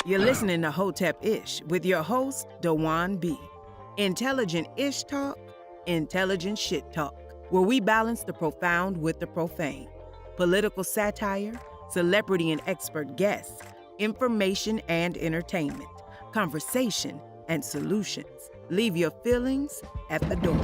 You're listening to Hotep Ish with your host, Dewan B. Intelligent Ish Talk, intelligent shit talk, where we balance the profound with the profane. Political satire, celebrity and expert guests, information and entertainment, conversation and solutions. Leave your feelings at the door.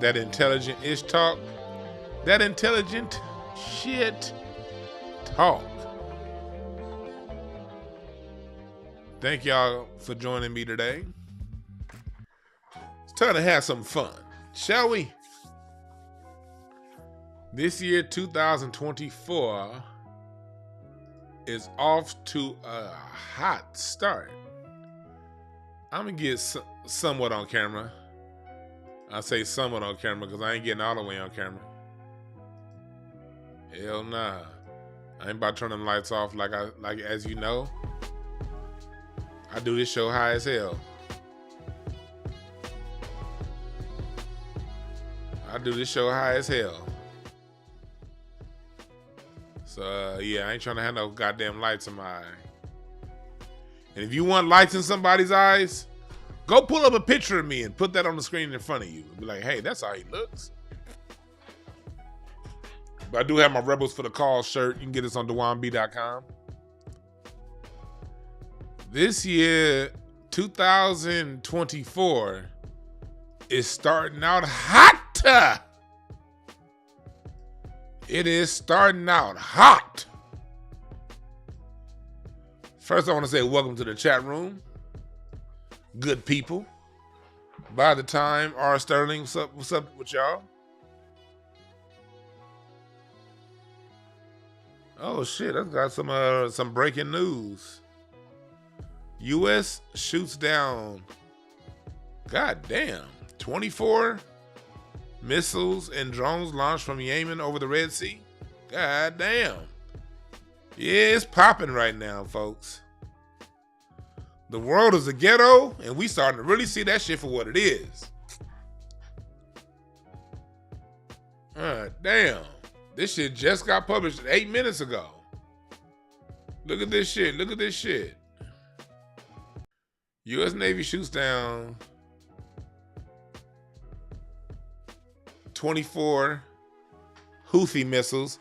That intelligent ish talk, that intelligent shit talk. Thank y'all for joining me today. It's time to have some fun, shall we? This year, 2024, is off to a hot start. I'm gonna get somewhat on camera. I say somewhat on camera because I ain't getting all the way on camera. Hell nah. I ain't about to turn them lights off like as you know. I do this show high as hell. So yeah, I ain't trying to have no goddamn lights in my eye. And if you want lights in somebody's eyes, go pull up a picture of me and put that on the screen in front of you. Be like, hey, that's how he looks. But I do have my Rebels for the Cause shirt. You can get this on DewanB.com. This year, 2024, is starting out hot. It is starting out hot. First, I want to say welcome to the chat room. Good people. By the time, R. Sterling, what's up with y'all? Oh shit, I've got some breaking news. U.S. shoots down, goddamn, 24 missiles and drones launched from Yemen over the Red Sea. Goddamn. Yeah, it's popping right now, folks. The world is a ghetto, and we starting to really see that shit for what it is. Damn. This shit just got published 8 minutes ago. Look at this shit. U.S. Navy shoots down 24 Houthi missiles.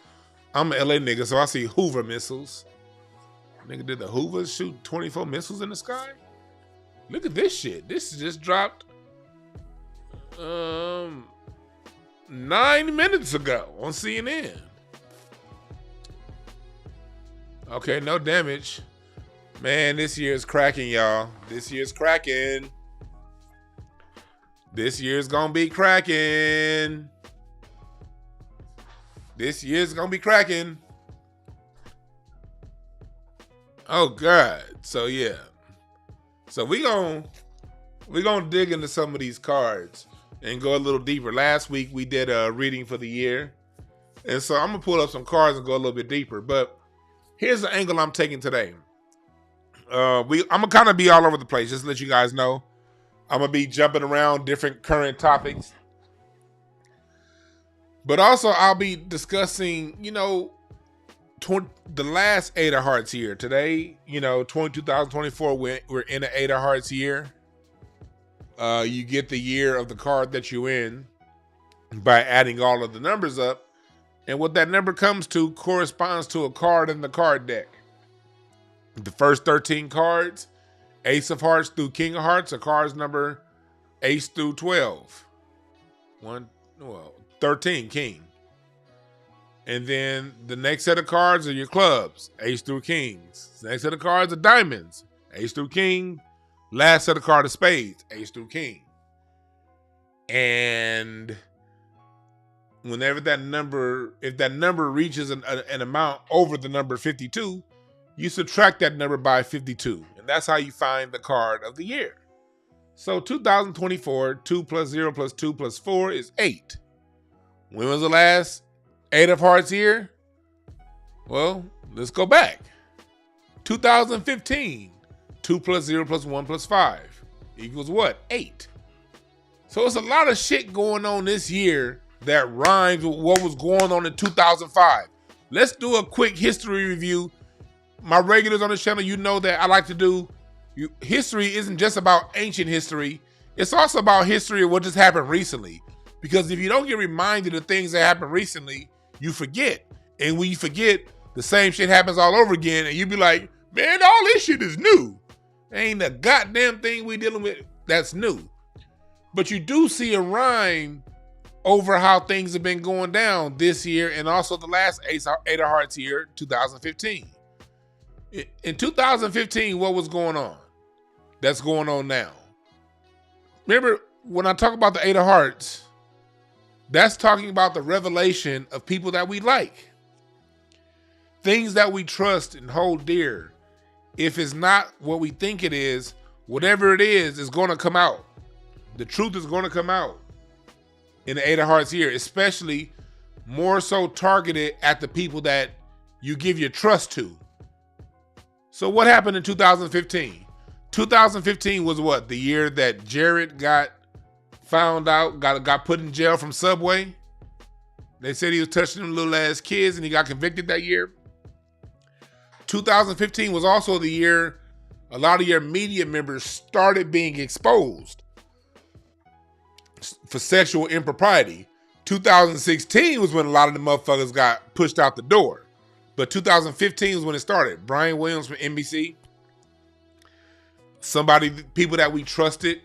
I'm an LA nigga, so I see Hoover missiles. Nigga, did the Hoovers shoot 24 missiles in the sky? Look at this shit. This just dropped 9 minutes ago on CNN. Okay, no damage. Man, this year's cracking, y'all. This year's cracking. This year's gonna be cracking. This year's gonna be cracking. Oh God. So yeah. So we gonna dig into some of these cards and go a little deeper. Last week we did a reading for the year. And so I'm gonna pull up some cards and go a little bit deeper. But here's the angle I'm taking today. I'm gonna kind of be all over the place, just to let you guys know. I'm gonna be jumping around different current topics. But also I'll be discussing, the last Eight of Hearts year. Today, 2024, we're in an Eight of Hearts year. You get the year of the card that you're in by adding all of the numbers up. And what that number comes to corresponds to a card in the card deck. The first 13 cards, Ace of Hearts through King of Hearts, are cards number Ace through 12. 13, King. And then the next set of cards are your clubs, Ace through Kings. The next set of cards are diamonds, Ace through King. Last set of cards are spades, Ace through King. And whenever if that number reaches an amount over the number 52, you subtract that number by 52. And that's how you find the card of the year. So 2024, 2 plus 0 plus 2 plus 4 is 8. When was the last Eight of Hearts year? Well, let's go back. 2015, 2 plus 0 plus 1 plus 5 equals what? 8. So it's a lot of shit going on this year that rhymes with what was going on in 2005. Let's do a quick history review. My regulars on the channel, you know that I like to do. History isn't just about ancient history. It's also about history of what just happened recently. Because if you don't get reminded of things that happened recently, you forget. And when you forget, the same shit happens all over again. And you be like, man, all this shit is new. Ain't a goddamn thing we dealing with that's new. But you do see a rhyme over how things have been going down this year and also the last Eight of Hearts year, 2015. In 2015, what was going on? That's going on now. Remember, when I talk about the Eight of Hearts, that's talking about the revelation of people that we like. Things that we trust and hold dear. If it's not what we think it is, whatever it is going to come out. The truth is going to come out in the Eight of Hearts year, especially more so targeted at the people that you give your trust to. So what happened in 2015? 2015 was what? The year that Jared got found out, got put in jail from Subway. They said he was touching them little ass kids and he got convicted that year. 2015 was also the year a lot of your media members started being exposed for sexual impropriety. 2016 was when a lot of the motherfuckers got pushed out the door. But 2015 was when it started. Brian Williams from NBC. People that we trusted.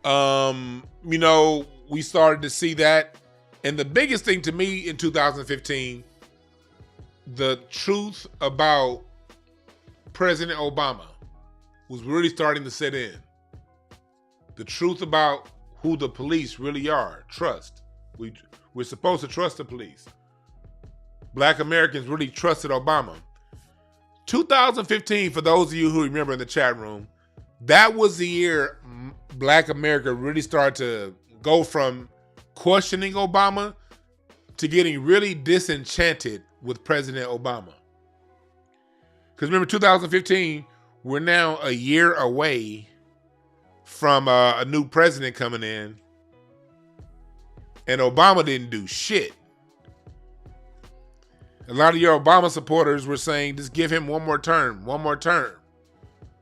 We started to see that. And the biggest thing to me in 2015, the truth about President Obama was really starting to set in. The truth about who the police really are. Trust. We're supposed to trust the police. Black Americans really trusted Obama. 2015, for those of you who remember in the chat room, that was the year Black America really started to go from questioning Obama to getting really disenchanted with President Obama. Because remember, 2015, we're now a year away from a new president coming in, and Obama didn't do shit. A lot of your Obama supporters were saying, just give him one more term.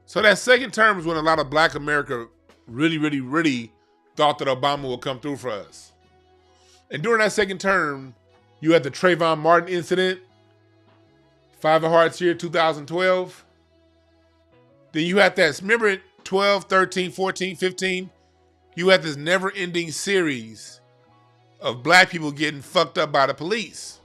So that second term was when a lot of Black America really thought that Obama would come through for us. And during that second term, you had the Trayvon Martin incident, Five of Hearts year, 2012. Then you had that, remember 12, 13, 14, 15? You had this never-ending series of Black people getting fucked up by the police.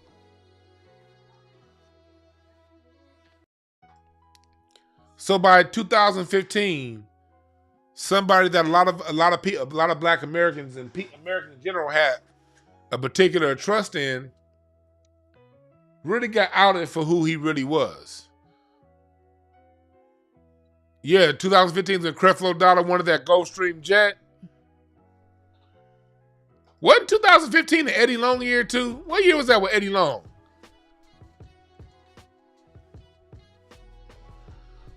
So by 2015, somebody that a lot of people, a lot of Black Americans and Americans in general had a particular trust in, really got outed for who he really was. Yeah, 2015 when Creflo Dollar wanted that Gulfstream jet. Wasn't 2015 the Eddie Long year too? What year was that with Eddie Long?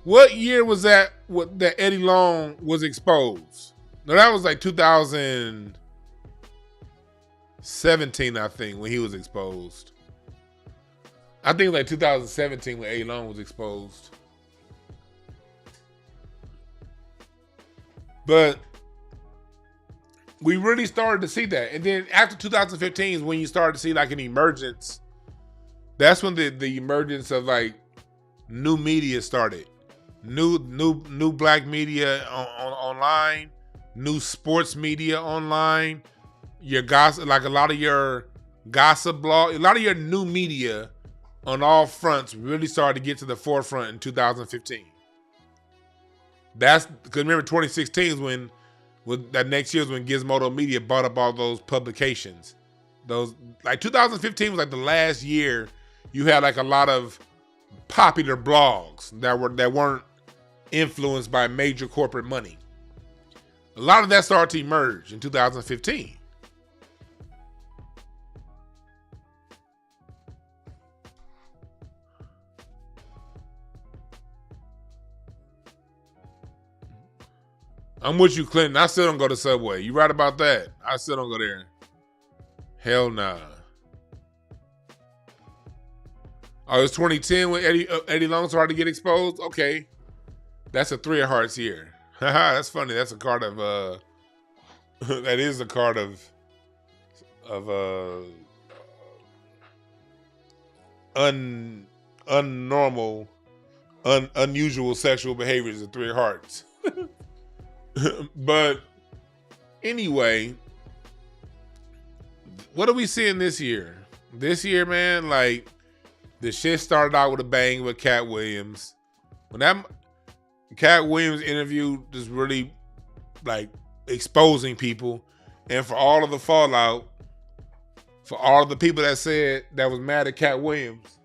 What year was that that Eddie Long was exposed? No, that was like 2017, I think, when he was exposed. I think it was like 2017 when Eddie Long was exposed. But we really started to see that. And then after 2015 is when you started to see like an emergence. That's when the emergence of like new media started. New Black media online, new sports media online, your gossip, like a lot of your gossip blog, a lot of your new media on all fronts really started to get to the forefront in 2015. That's because remember 2016 is when that next year is when Gizmodo Media bought up all those publications. Those like 2015 was like the last year you had like a lot of popular blogs that weren't influenced by major corporate money. A lot of that started to emerge in 2015. I'm with you, Clinton. I still don't go to Subway. You right about that. I still don't go there. Hell nah. Oh, it's 2010 when Eddie Long started to get exposed? Okay. That's a 3 of Hearts year. Haha, that's funny. That's a card of that is a card of unnormal, unusual sexual behaviors of 3 of Hearts. But anyway, what are we seeing this year? This year, man, like the shit started out with a bang with Cat Williams. When that Cat Williams interview just really like exposing people, and for all of the fallout, for all of the people that said that was mad at Cat Williams,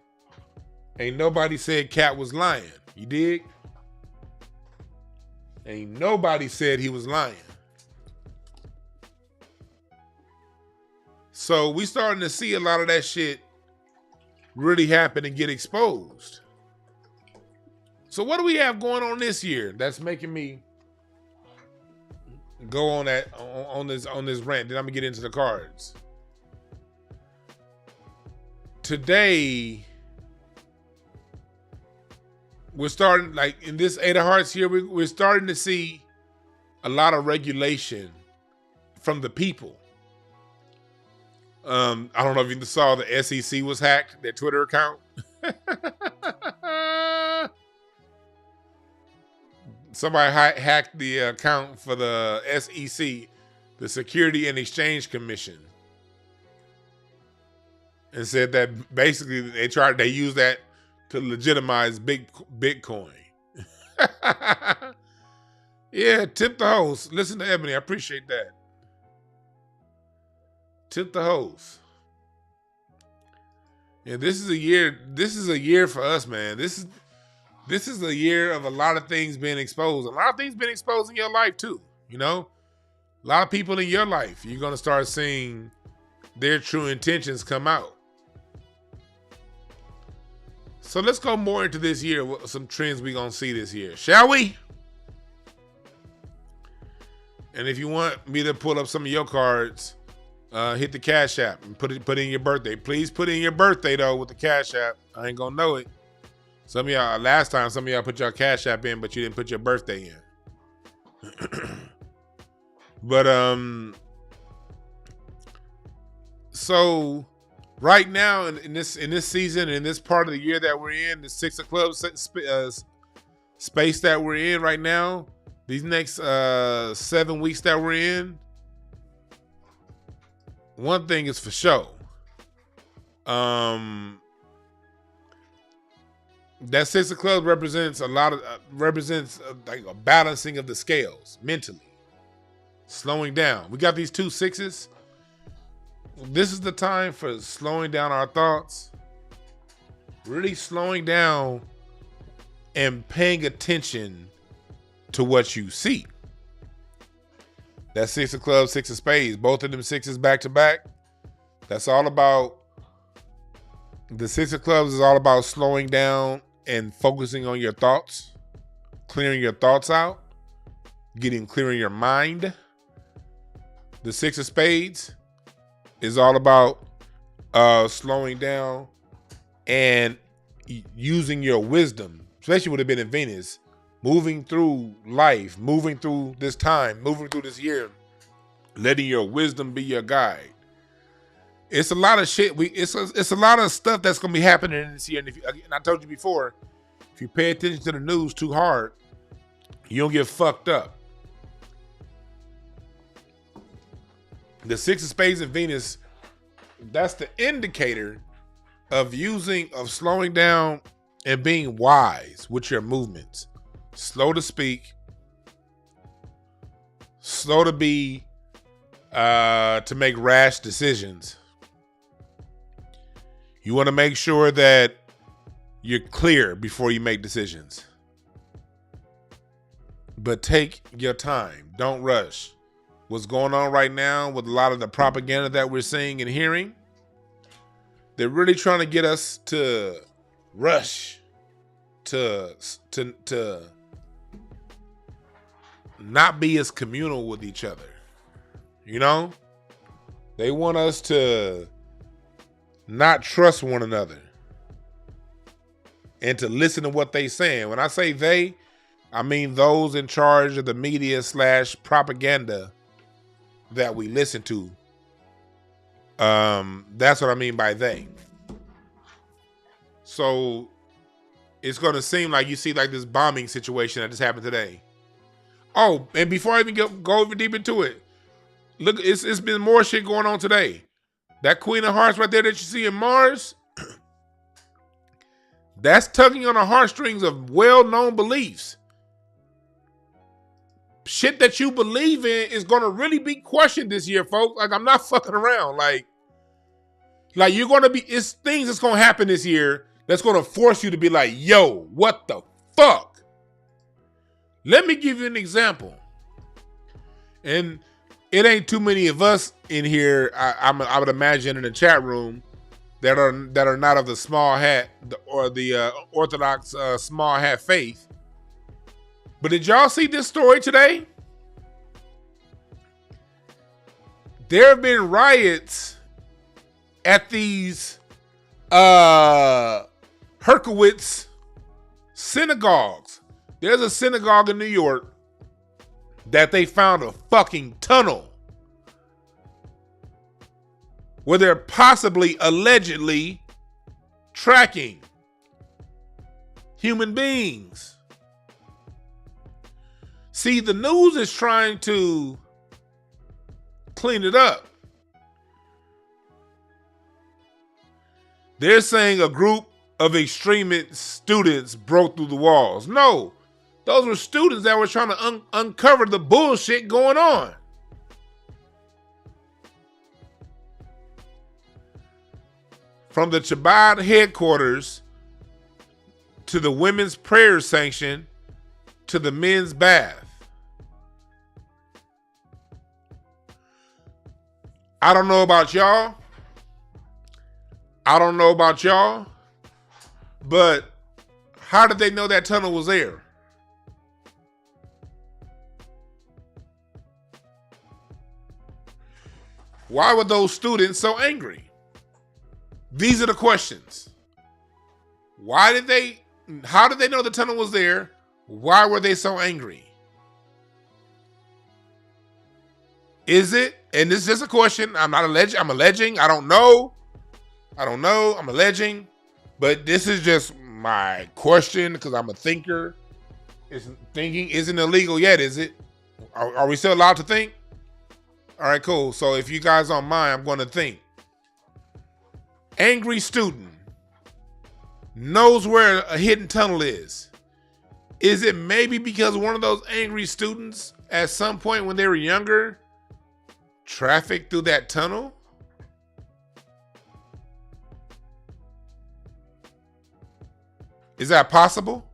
ain't nobody said Cat was lying. You dig? Ain't nobody said he was lying. So we starting to see a lot of that shit really happen and get exposed. So what do we have going on this year that's making me go on this rant? Then I'm gonna get into the cards. Today, we're starting, like in this 8 of Hearts here, we're starting to see a lot of regulation from the people. I don't know if you saw the SEC was hacked, their Twitter account. Somebody hacked the account for the SEC, the Security and Exchange Commission, and said that basically they used that to legitimize Bitcoin. Yeah, tip the host. Listen to Ebony. I appreciate that. Tip the host. Yeah, this is a year. This is a year for us, man. This is a year of a lot of things being exposed. A lot of things being exposed in your life too. You know, a lot of people in your life, you're gonna start seeing their true intentions come out. So let's go more into this year, what some trends we're going to see this year, shall we? And if you want me to pull up some of your cards, hit the Cash App and put in your birthday. Please put in your birthday, though, with the Cash App. I ain't going to know it. Some of y'all, last time, some of y'all put your Cash App in, but you didn't put your birthday in. But, so right now in this season, in this part of the year that we're in, the 6 of Clubs space that we're in right now, these next 7 weeks that we're in, one thing is for sure. That six of clubs represents a lot of like a balancing of the scales mentally, slowing down. We got these two sixes. This is the time for slowing down our thoughts, really slowing down and paying attention to what you see. That six of clubs, six of spades, both of them sixes back to back. That's all about, the six of clubs is all about slowing down and focusing on your thoughts, clearing your thoughts out, getting clear in your mind. The six of spades is all about slowing down and using your wisdom, especially would have been in Venus, moving through life, moving through this time, moving through this year, letting your wisdom be your guide. It's a lot of shit. It's a lot of stuff that's gonna be happening in this year. And I told you before, if you pay attention to the news too hard, you'll get fucked up. The six of spades in Venus, that's the indicator of slowing down and being wise with your movements. Slow to speak, slow to be, to make rash decisions. You want to make sure that you're clear before you make decisions. But take your time. Don't rush. What's going on right now with a lot of the propaganda that we're seeing and hearing, they're really trying to get us to rush, to not be as communal with each other. You know? They want us to not trust one another and to listen to what they saying. When I say they, I mean those in charge of the media / propaganda that we listen to. That's what I mean by they. So it's going to seem like you see like this bombing situation that just happened today. Oh, and before I even go even deep into it, look, it's been more shit going on today. That Queen of Hearts right there that you see in Mars, that's tugging on the heartstrings of well-known beliefs. Shit that you believe in is going to really be questioned this year, folks. Like, I'm not fucking around. Like you're going to be, it's things that's going to happen this year that's going to force you to be like, yo, what the fuck? Let me give you an example. And it ain't too many of us in here, I would imagine, in the chat room that are not of the small hat or the Orthodox small hat faith. But did y'all see this story today? There have been riots at these Herkowitz synagogues. There's a synagogue in New York that they found a fucking tunnel where they're possibly, allegedly tracking human beings. See, the news is trying to clean it up. They're saying a group of extremist students broke through the walls. No, those were students that were trying to uncover the bullshit going on. From the Chabad headquarters to the women's prayer sanction to the men's bath. I don't know about y'all. But how did they know that tunnel was there? Why were those students so angry? These are the questions. How did they know the tunnel was there? Why were they so angry? Is it, and this is just a question, I'm alleging, I don't know, I'm alleging, but this is just my question because I'm a thinker. Thinking isn't illegal yet, is it? Are we still allowed to think? All right, cool. So if you guys don't mind, I'm going to think. Angry student knows where a hidden tunnel is? Is it maybe because one of those angry students at some point when they were younger trafficked through that tunnel? Is that possible?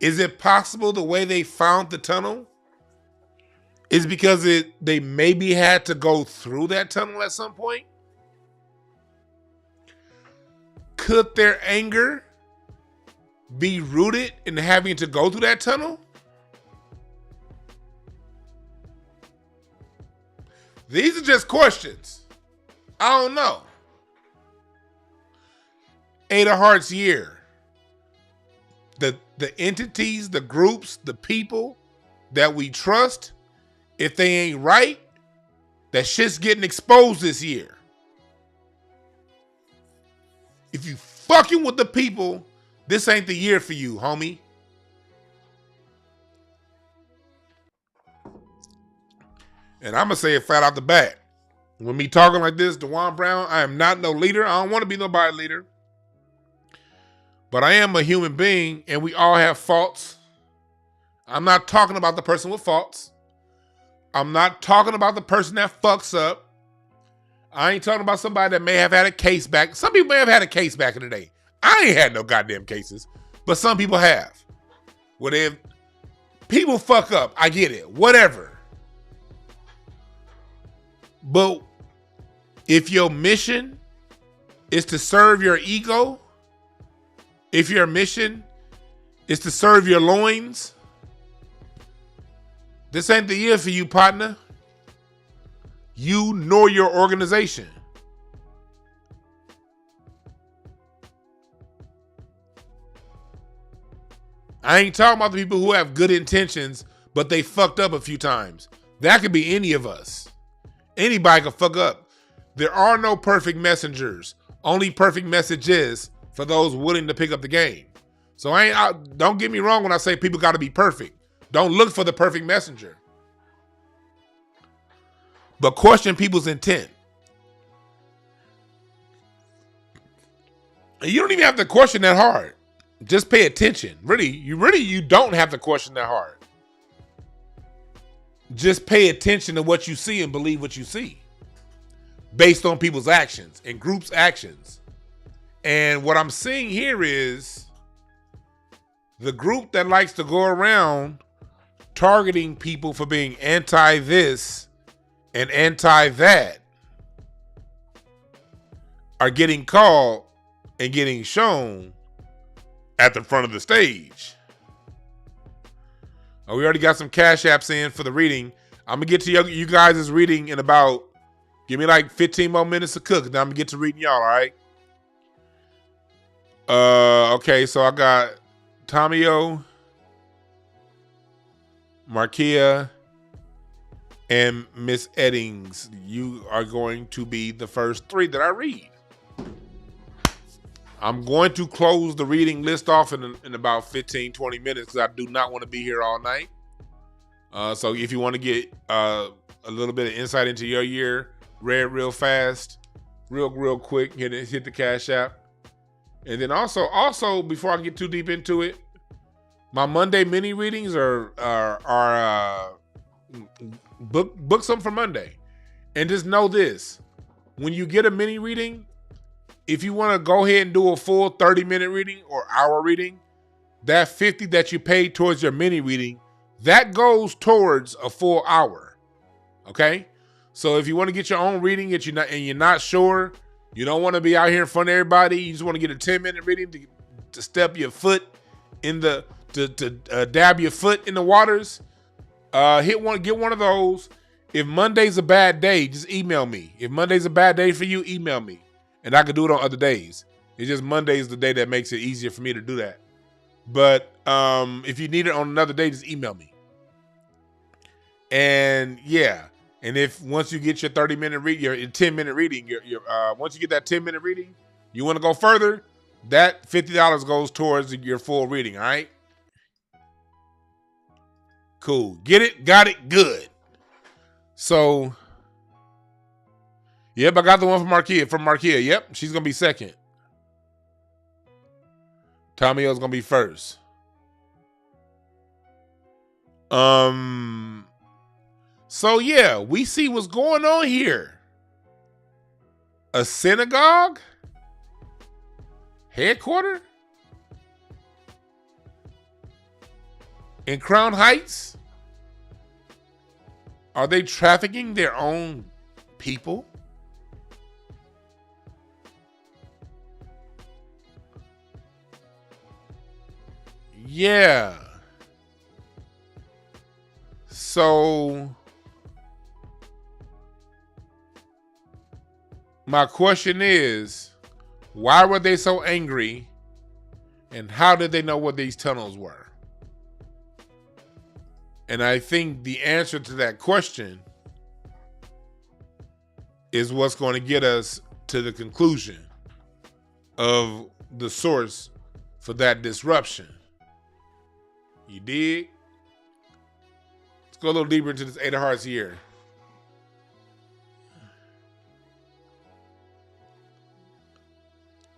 Is it possible the way they found the tunnel is because they maybe had to go through that tunnel at some point? Could their anger be rooted in having to go through that tunnel? These are just questions. I don't know. Eight of Hearts year. The entities, the groups, the people that we trust, if they ain't right, that shit's getting exposed this year. If you fucking with the people, this ain't the year for you, homie. And I'm going to say it flat out the bat. When me talking like this, DeJuan Brown, I am not no leader. I don't want to be nobody leader. But I am a human being, and we all have faults. I'm not talking about the person with faults. I'm not talking about the person that fucks up. I ain't talking about somebody that may have had a case back. Some people may have had a case back in the day. I ain't had no goddamn cases, but some people have. Well, if people fuck up, I get it. Whatever. But if your mission is to serve your ego, if your mission is to serve your loins, this ain't the year for you, partner. You nor your organization. I ain't talking about the people who have good intentions, but they fucked up a few times. That could be any of us. Anybody can fuck up. There are no perfect messengers. Only perfect messages for those willing to pick up the game. So don't get me wrong when I say people got to be perfect. Don't look for the perfect messenger. But question people's intent. And you don't even have to question that hard. Just pay attention. You don't have to question that hard. Just pay attention to what you see and believe what you see. Based on people's actions and groups' actions. And what I'm seeing here is the group that likes to go around targeting people for being anti this and anti that are getting called and getting shown at the front of the stage. Oh, we already got some cash apps in for the reading. I'm going to get to you guys' reading in about, give me like 15 more minutes to cook. Then I'm going to get to reading y'all, all right? Okay, so I got Tomio, Markia, and Miss Eddings. You are going to be the first three that I read. I'm going to close the reading list off in about 15, 20 minutes because I do not want to be here all night. So if you want to get a little bit of insight into your year, read real fast, real quick, hit the Cash App. And then also before I get too deep into it, my Monday mini readings are book some for Monday. And just know this, when you get a mini reading, if you want to go ahead and do a full 30-minute reading or hour reading, that $50 that you paid towards your mini reading, that goes towards a full hour. Okay? So if you want to get your own reading and you're not sure, you don't want to be out here in front of everybody, you just want to get a 10-minute reading to step your foot in the dab your foot in the waters, get one of those. If Monday's a bad day, just email me. If Monday's a bad day for you, email me. And I can do it on other days. It's just Monday is the day that makes it easier for me to do that. But if you need it on another day, just email me. And yeah. And if once you get your 30-minute read, your 10-minute reading, once you get that 10-minute reading, you want to go further, that $50 goes towards your full reading, all right? Cool. Get it? Got it? Good. So, yep, I got the one from Markia. Yep, she's going to be second. Tommy O's gonna be first. So yeah, we see what's going on here. A synagogue? Headquarter? In Crown Heights? Are they trafficking their own people? Yeah. So my question is, why were they so angry? And how did they know what these tunnels were? And I think the answer to that question is what's going to get us to the conclusion of the source for that disruption. You dig? Let's go a little deeper into this Eight of Hearts year.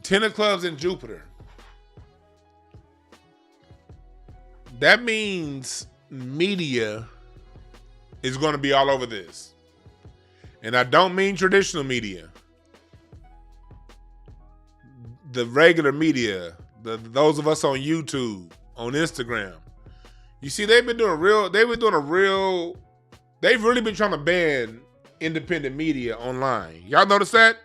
Ten of Clubs in Jupiter. That means media is going to be all over this. And I don't mean traditional media. The regular media, those of us on YouTube, on Instagram. You see, they've really been trying to ban independent media online. Y'all notice that?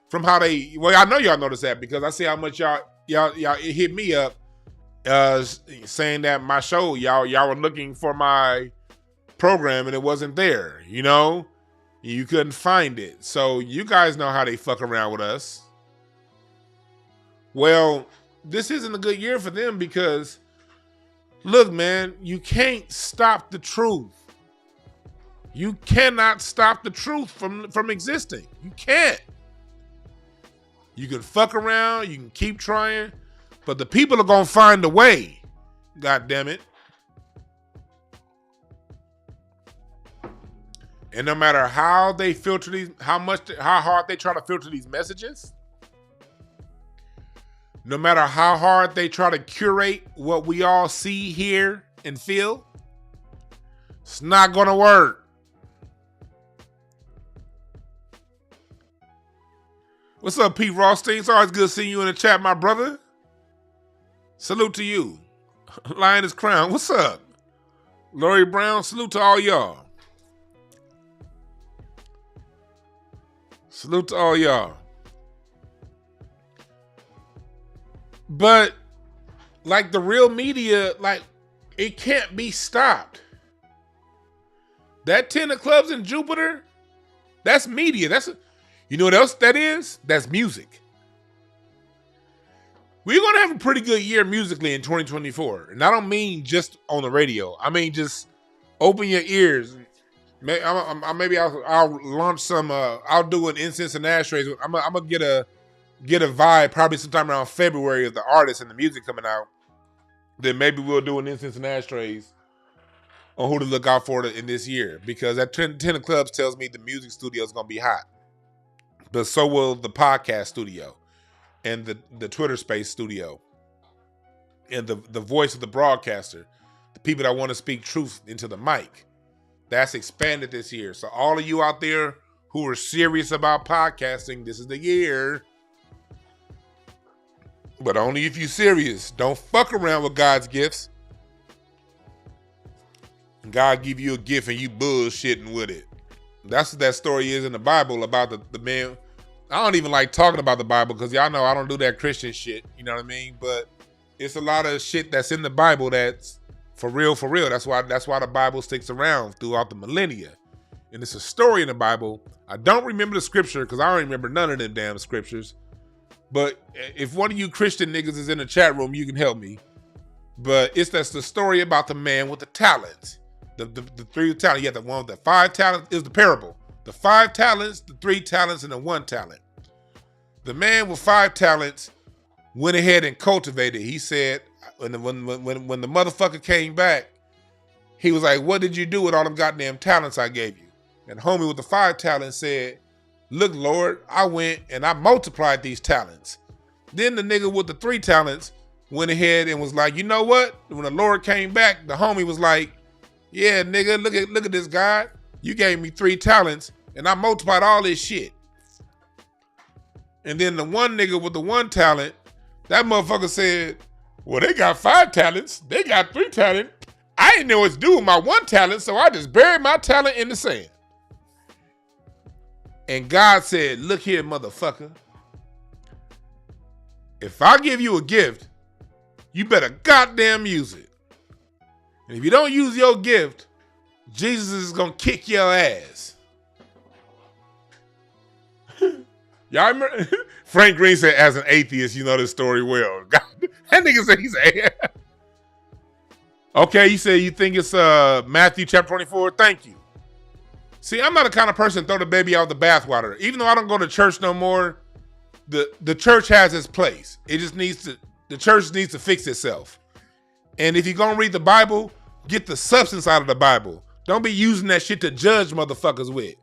From how I know y'all notice that because I see how much y'all hit me up saying that my show, y'all were looking for my program and it wasn't there, you know? You couldn't find it. So you guys know how they fuck around with us. Well, this isn't a good year for them because, look, man, you can't stop the truth. You cannot stop the truth from existing. You can't. You can fuck around, you can keep trying, but the people are gonna find a way. God damn it. And no matter how they filter these, how hard they try to filter these messages, no matter how hard they try to curate what we all see, hear, and feel, it's not gonna work. What's up, Pete Rothstein? It's always good seeing you in the chat, my brother. Salute to you. Lioness Crown, what's up? Lori Brown, salute to all y'all. Salute to all y'all. But, like the real media, like, it can't be stopped. That 10 of Clubs in Jupiter, that's media. You know what else that is? That's music. We're going to have a pretty good year musically in 2024. And I don't mean just on the radio. I mean just open your ears. Maybe I'll launch some, I'll do an Incense and Ashtrays. I'm going to get a vibe probably sometime around February of the artists and the music coming out. Then maybe we'll do an Incense and Ashtrays on who to look out for in this year. Because that 10 of Clubs tells me the music studio is going to be hot. But so will the podcast studio and the Twitter space studio and the voice of the broadcaster, the people that want to speak truth into the mic. That's expanded this year. So all of you out there who are serious about podcasting, this is the year. But only if you're serious. Don't fuck around with God's gifts. God give you a gift and you bullshitting with it. That's what that story is in the Bible about the man. I don't even like talking about the Bible because y'all know I don't do that Christian shit. You know what I mean? But it's a lot of shit that's in the Bible that's for real, for real. That's why the Bible sticks around throughout the millennia. And it's a story in the Bible. I don't remember the scripture because I don't remember none of them damn scriptures. But if one of you Christian niggas is in the chat room, you can help me. But that's the story about the man with the talents. The 3 talents. You have the one with the 5 talents. Is the parable. The 5 talents, the 3 talents, and the 1 talent. The man with 5 talents went ahead and cultivated. He said, when the motherfucker came back, he was like, "What did you do with all them goddamn talents I gave you?" And homie with the 5 talents said, "Look, Lord, I went and I multiplied these talents." Then the nigga with the 3 talents went ahead and was like, you know what? When the Lord came back, the homie was like, yeah, nigga, look at this guy. You gave me 3 talents and I multiplied all this shit. And then the one nigga with the 1 talent, that motherfucker said, well, they got 5 talents. They got 3 talents. I didn't know what to do with my 1 talent, so I just buried my talent in the sand. And God said, look here, motherfucker. If I give you a gift, you better goddamn use it. And if you don't use your gift, Jesus is going to kick your ass. Y'all remember? Frank Green said, as an atheist, you know this story well. God, that nigga said he's a... Okay, you said you think it's Matthew chapter 24. Thank you. See, I'm not the kind of person to throw the baby out the bathwater. Even though I don't go to church no more, the church has its place. It just needs to, the church needs to fix itself. And if you're going to read the Bible, get the substance out of the Bible. Don't be using that shit to judge motherfuckers with.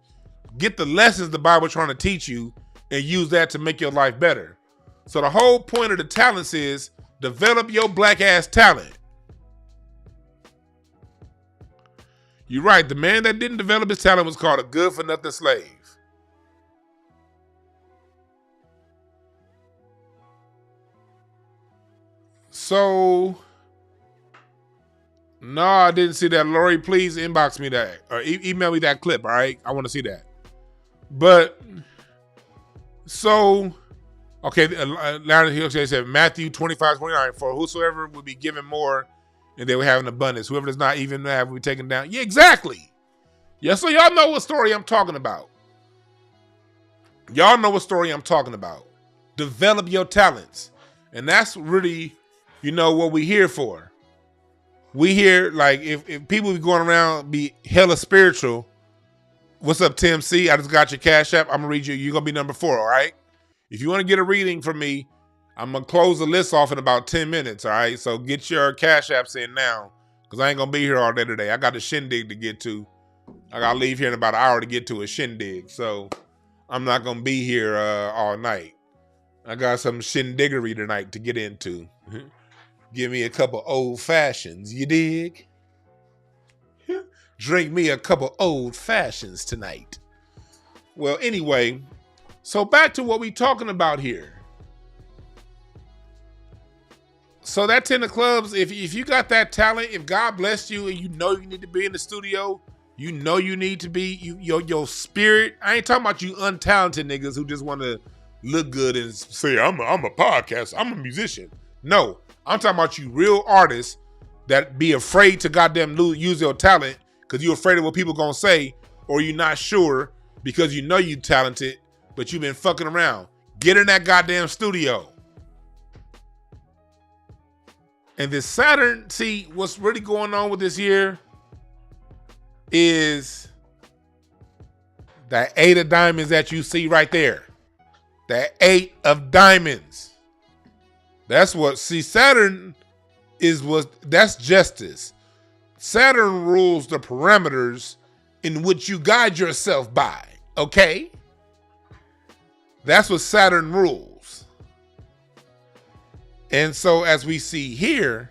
Get the lessons the Bible trying to teach you and use that to make your life better. So the whole point of the talents is develop your black ass talent. You're right. The man that didn't develop his talent was called a good for nothing slave. So, no, I didn't see that. Lori, please inbox me that or email me that clip. All right, I want to see that. But so, okay, Larry Hill said Matthew 25:29. For whosoever would be given more, and they will have an abundance. Whoever does not even have will be taken down. Yeah, exactly. Yeah, so y'all know what story I'm talking about. Y'all know what story I'm talking about. Develop your talents. And that's really, what we here for. We here, like, if people be going around be hella spiritual, what's up, Tim C? I just got your Cash App. I'm going to read you. You're going to be number 4, all right? If you want to get a reading from me, I'm going to close the list off in about 10 minutes, all right? So get your Cash Apps in now, because I ain't going to be here all day today. I got a shindig to get to. I got to leave here in about an hour to get to a shindig, so I'm not going to be here all night. I got some shindiggery tonight to get into. Give me a couple old fashions, you dig? Drink me a couple old fashions tonight. Well, anyway, so back to what we talking about here. So that 10 of clubs, if you got that talent, if God blessed you and you know you need to be in the studio, you know you need to be, your spirit. I ain't talking about you untalented niggas who just want to look good and say, I'm a podcaster, I'm a musician. No, I'm talking about you real artists that be afraid to goddamn use your talent because you're afraid of what people gonna say, or you're not sure because you know you talented, but you've been fucking around. Get in that goddamn studio. And this Saturn, see, what's really going on with this year is that 8 of diamonds that you see right there. That 8 of diamonds. That's what, see, Saturn that's justice. Saturn rules the parameters in which you guide yourself by, okay? That's what Saturn rules. And so as we see here,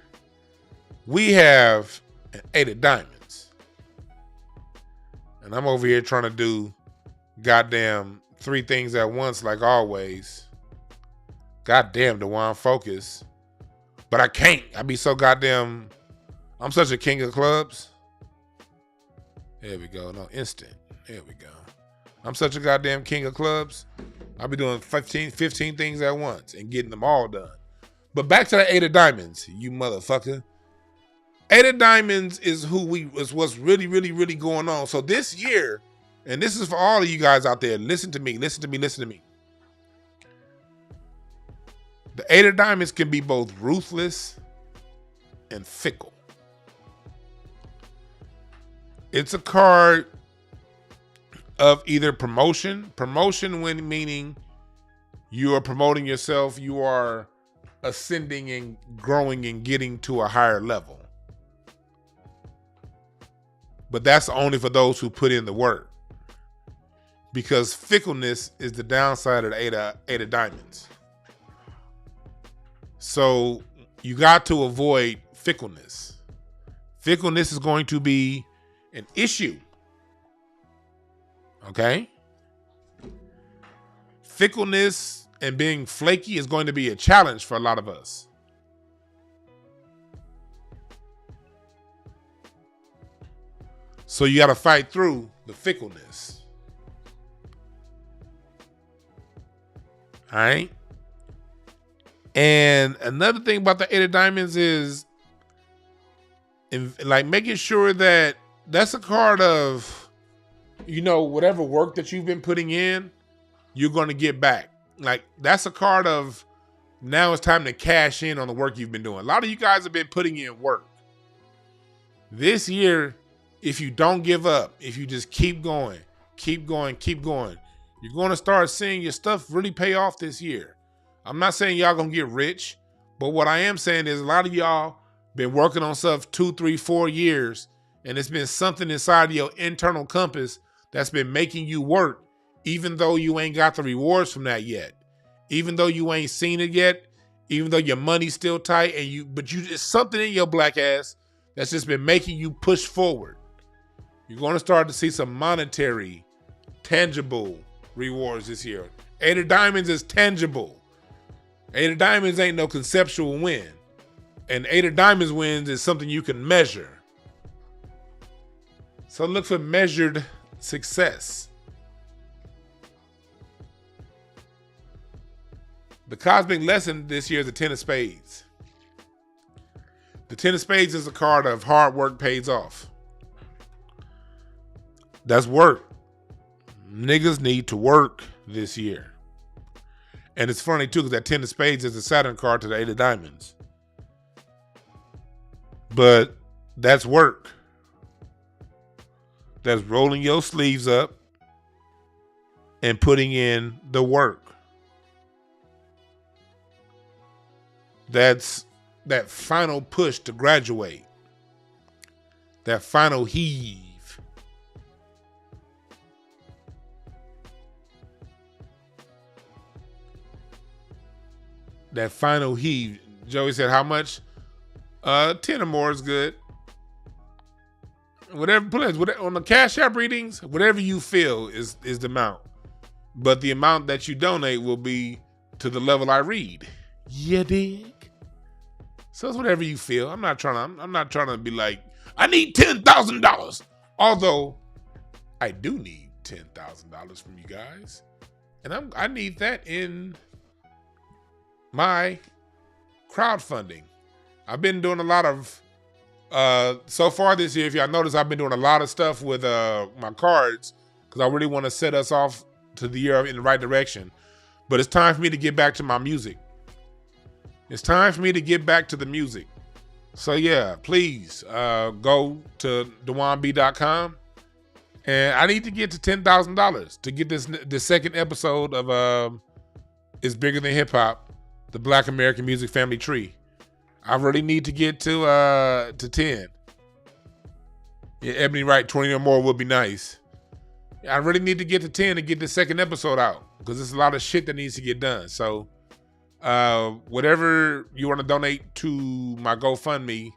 we have an 8 of diamonds. And I'm over here trying to do goddamn 3 things at once like always. Goddamn, DeJuan, focus. But I can't. I be so goddamn, I'm such a king of clubs. There we go. No, instant. There we go. I'm such a goddamn king of clubs. I'll be doing 15 things at once and getting them all done. But back to the 8 of diamonds, you motherfucker. 8 of diamonds is what's really, really, really going on. So this year, and this is for all of you guys out there, listen to me. The 8 of diamonds can be both ruthless and fickle. It's a card of either promotion when meaning you are promoting yourself, you are ascending and growing and getting to a higher level. But that's only for those who put in the work. Because fickleness is the downside of the 8 of diamonds. So you got to avoid fickleness. Fickleness is going to be an issue. Okay? Fickleness and being flaky is going to be a challenge for a lot of us. So you got to fight through the fickleness. All right? And another thing about the Eight of Diamonds is like making sure that that's a card of, whatever work that you've been putting in, you're going to get back. Like that's a card of now it's time to cash in on the work you've been doing. A lot of you guys have been putting in work. This year, if you don't give up, if you just keep going, you're going to start seeing your stuff really pay off this year. I'm not saying y'all gonna get rich, but what I am saying is a lot of y'all been working on stuff 2, 3, 4 years, and it's been something inside of your internal compass that's been making you work, even though you ain't got the rewards from that yet, even though you ain't seen it yet, even though your money's still tight, but it's something in your black ass that's just been making you push forward. You're going to start to see some monetary, tangible rewards this year. Eight of Diamonds is tangible. Eight of Diamonds ain't no conceptual win. And Eight of Diamonds wins is something you can measure. So look for measured success. The cosmic lesson this year is the Ten of Spades. The Ten of Spades is a card of hard work pays off. That's work. Niggas need to work this year. And it's funny too, because that Ten of Spades is a Saturn card to the Eight of Diamonds. But that's work. That's rolling your sleeves up and putting in the work. That's that final push to graduate. That final heave. That final heave. Joey said, how much? 10 or more is good. Whatever, please, on the Cash App readings, whatever you feel is the amount. But the amount that you donate will be to the level I read. You dig? So it's whatever you feel. I'm not trying to be like, I need $10,000. Although I do need $10,000 from you guys. And I need that in my crowdfunding. I've been doing a lot of so far this year, if y'all notice, I've been doing a lot of stuff with my cards because I really want to set us off to the year in the right direction. But it's time for me to get back to my music. It's time for me to get back to the music. So yeah, please go to DewanB.com. And I need to get to $10,000 to get the second episode of It's Bigger Than Hip Hop, the Black American Music Family Tree. I really need to get to 10. Yeah, Ebony right, 20 or more would be nice. I really need to get to 10 and get the second episode out because there's a lot of shit that needs to get done. So whatever you want to donate to my GoFundMe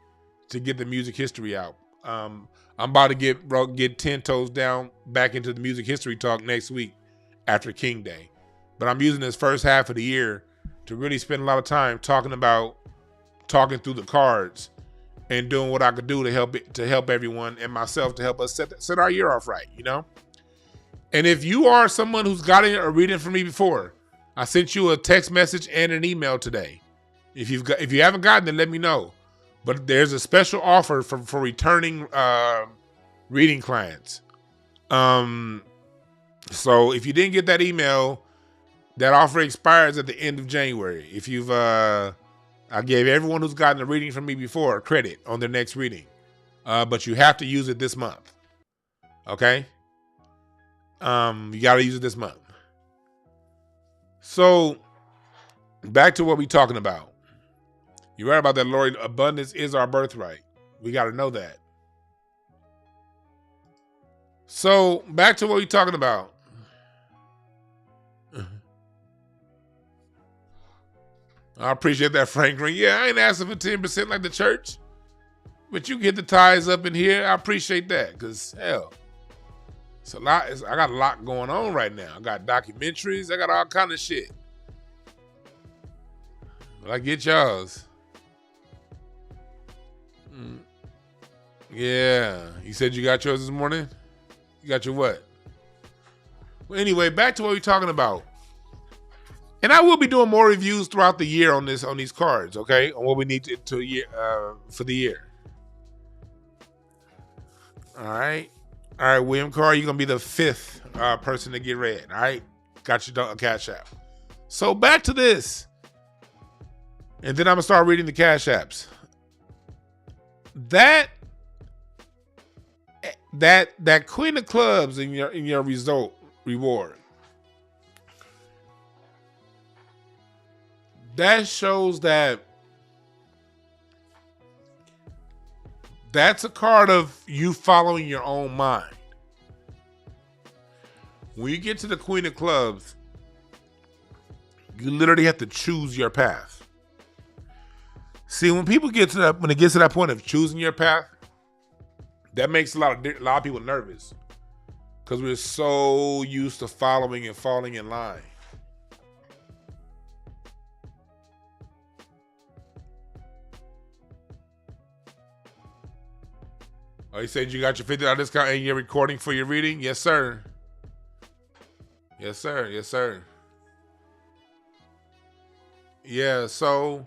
to get the music history out. I'm about to get 10 toes down back into the music history talk next week after King Day. But I'm using this first half of the year to really spend a lot of time talking through the cards and doing what I could do to help everyone and myself to help us set our year off right, And if you are someone who's gotten a reading from me before, I sent you a text message and an email today. If you haven't gotten it, let me know. But there's a special offer for returning reading clients. So if you didn't get that email, that offer expires at the end of January. If you've I gave everyone who's gotten a reading from me before credit on their next reading. But you have to use it this month. Okay? You got to use it this month. So, back to what we're talking about. You're right about that, Lori. Abundance is our birthright. We got to know that. So, back to what we're talking about. I appreciate that, Frank Green. Yeah, I ain't asking for 10% like the church, but you get the ties up in here. I appreciate that, because hell, it's a lot. I got a lot going on right now. I got documentaries. I got all kind of shit. But I get y'all's. Yeah. You said you got yours this morning? You got your what? Well, anyway, back to what we're talking about. And I will be doing more reviews throughout the year on these cards, okay? On what we need for the year. All right. All right, William Carr, you're going to be the 5th person to get read, all right? Got your Cash App. So back to this. And then I'm going to start reading the Cash Apps. That Queen of Clubs in your reward. That shows that that's a card of you following your own mind. When you get to the Queen of Clubs, you literally have to choose your path. See, when it gets to that point of choosing your path, that makes a lot of people nervous, because we're so used to following and falling in line. Oh, you said you got your $50 discount and you're recording for your reading? Yes, sir. Yes, sir. Yes, sir. Yeah, so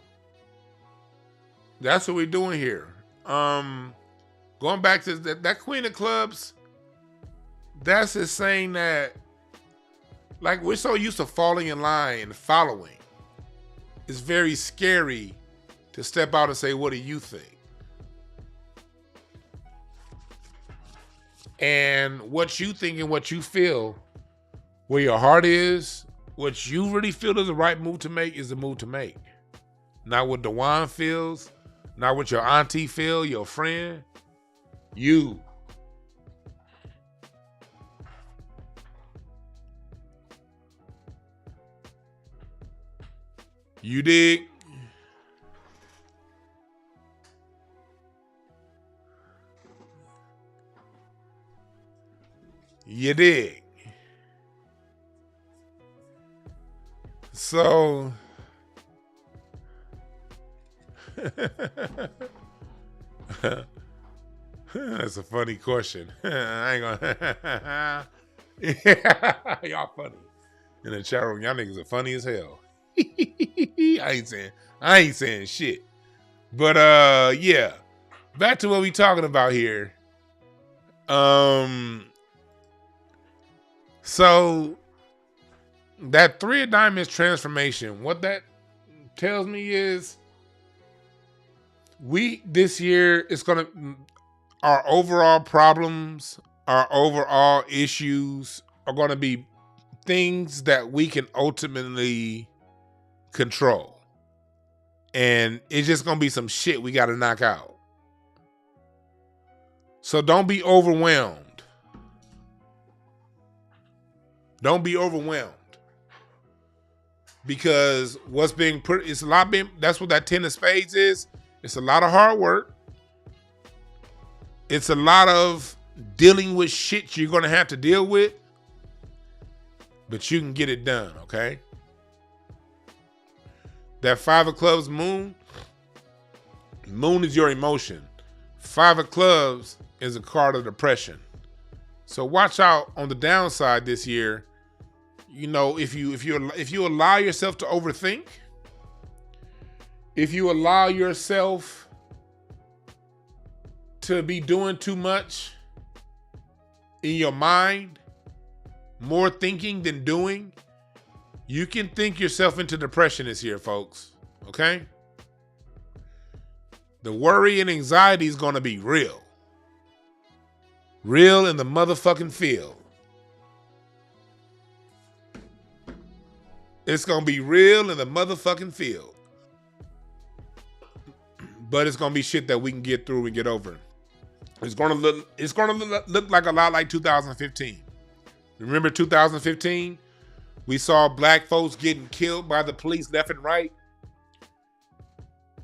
that's what we're doing here. Going back to that Queen of Clubs, that's just saying that, like, we're so used to falling in line and following. It's very scary to step out and say, what do you think? And what you think and what you feel, where your heart is, what you really feel is the right move to make is the move to make. Not what Dewan feels, not what your auntie feel, your friend. You. You dig? You dig? So that's a funny question. I ain't gonna. Y'all funny in the chat room. Y'all niggas are funny as hell. I ain't saying shit. But yeah. Back to what we talking about here. So that 3 of Diamonds transformation, what that tells me is this year it's gonna, our overall problems, our overall issues are gonna be things that we can ultimately control. And it's just gonna be some shit we gotta knock out. So don't be overwhelmed. Don't be overwhelmed. Because what's being put, it's a lot being, that's what that 10 of Spades is. It's a lot of hard work. It's a lot of dealing with shit you're going to have to deal with. But you can get it done, okay? That 5 of Clubs moon. Moon is your emotion. 5 of Clubs is a card of depression. So watch out on the downside this year. You know, if you allow yourself to overthink, if you allow yourself to be doing too much in your mind, more thinking than doing, you can think yourself into depression this year, folks. Okay? The worry and anxiety is going to be real. Real in the motherfucking field. It's going to be real in the motherfucking field. But it's going to be shit that we can get through and get over. It's going to look like a lot like 2015. Remember 2015? We saw black folks getting killed by the police left and right.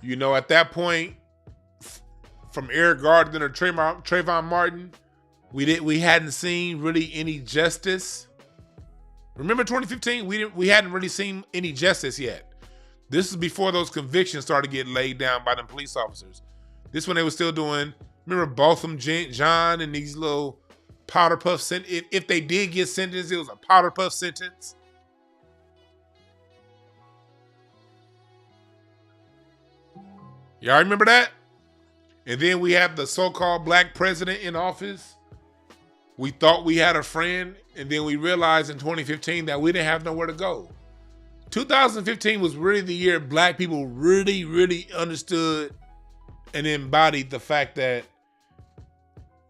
At that point, from Eric Gardner or Trayvon Martin, we hadn't seen really any justice. Remember 2015? We hadn't really seen any justice yet. This is before those convictions started getting laid down by them police officers. This one they were still doing. Remember Botham John and these little powder puff sentence. If they did get sentenced, it was a powder puff sentence. Y'all remember that? And then we have the so-called black president in office. We thought we had a friend, and then we realized in 2015 that we didn't have nowhere to go. 2015 was really the year black people really, really understood and embodied the fact that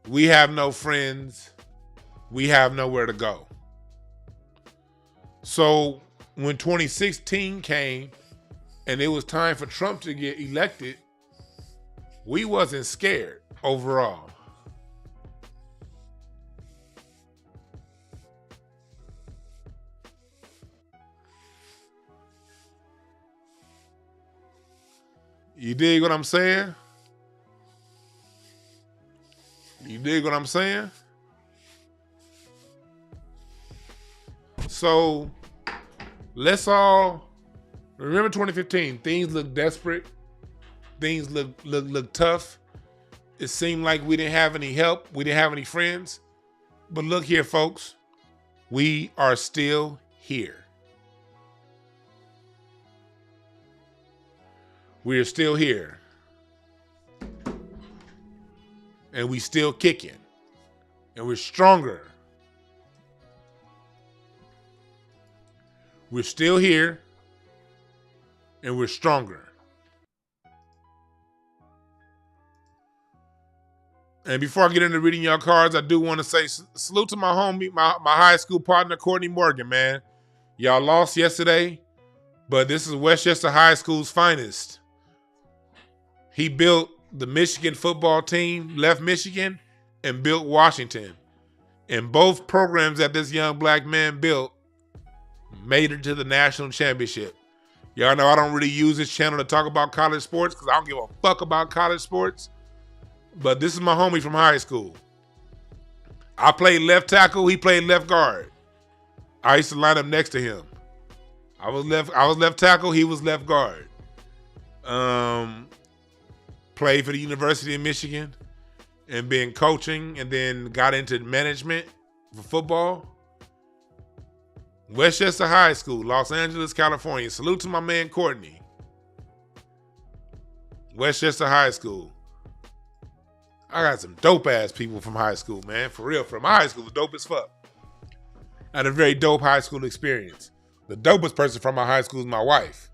we have no friends, we have nowhere to go. So when 2016 came and it was time for Trump to get elected, we wasn't scared overall. You dig what I'm saying? You dig what I'm saying? So let's all remember 2015. Things look desperate. Things look tough. It seemed like we didn't have any help. We didn't have any friends. But look here, folks. We are still here. We are still here. And we still kicking. And we're stronger. We're still here. And we're stronger. And before I get into reading y'all cards, I do want to say salute to my homie, my high school partner, Courtney Morgan, man. Y'all lost yesterday, but this is Westchester High School's finest. He built the Michigan football team, left Michigan, and built Washington. And both programs that this young black man built made it to the national championship. Y'all know I don't really use this channel to talk about college sports because I don't give a fuck about college sports. But this is my homie from high school. I played left tackle, he played left guard. I used to line up next to him. I was left tackle, he was left guard. Played for the University of Michigan and been coaching and then got into management for football. Westchester High School, Los Angeles, California. Salute to my man Courtney. Westchester High School. I got some dope ass people from high school, man. For real, from my high school was dope as fuck. I had a very dope high school experience. The dopest person from my high school is my wife.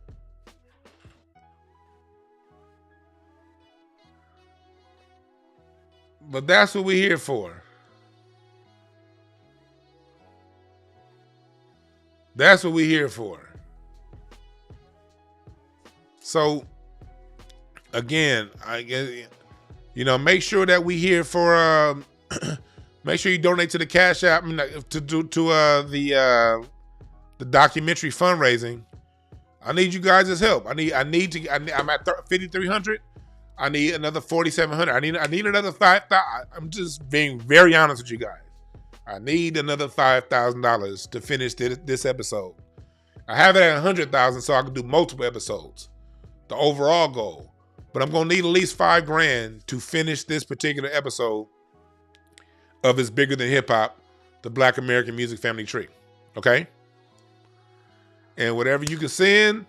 But that's what we're here for. That's what we're here for. So, again, I guess, make sure that we here for. Make sure you donate to the Cash App to the documentary fundraising. I need you guys' help. I'm at 5,300. I need another 4,700. I need another 5,000. I'm just being very honest with you guys. I need another $5,000 to finish this episode. I have it at 100,000 so I can do multiple episodes. The overall goal. But I'm gonna need at least $5,000 to finish this particular episode of It's Bigger Than Hip Hop, the Black American Music Family Tree. Okay? And whatever you can send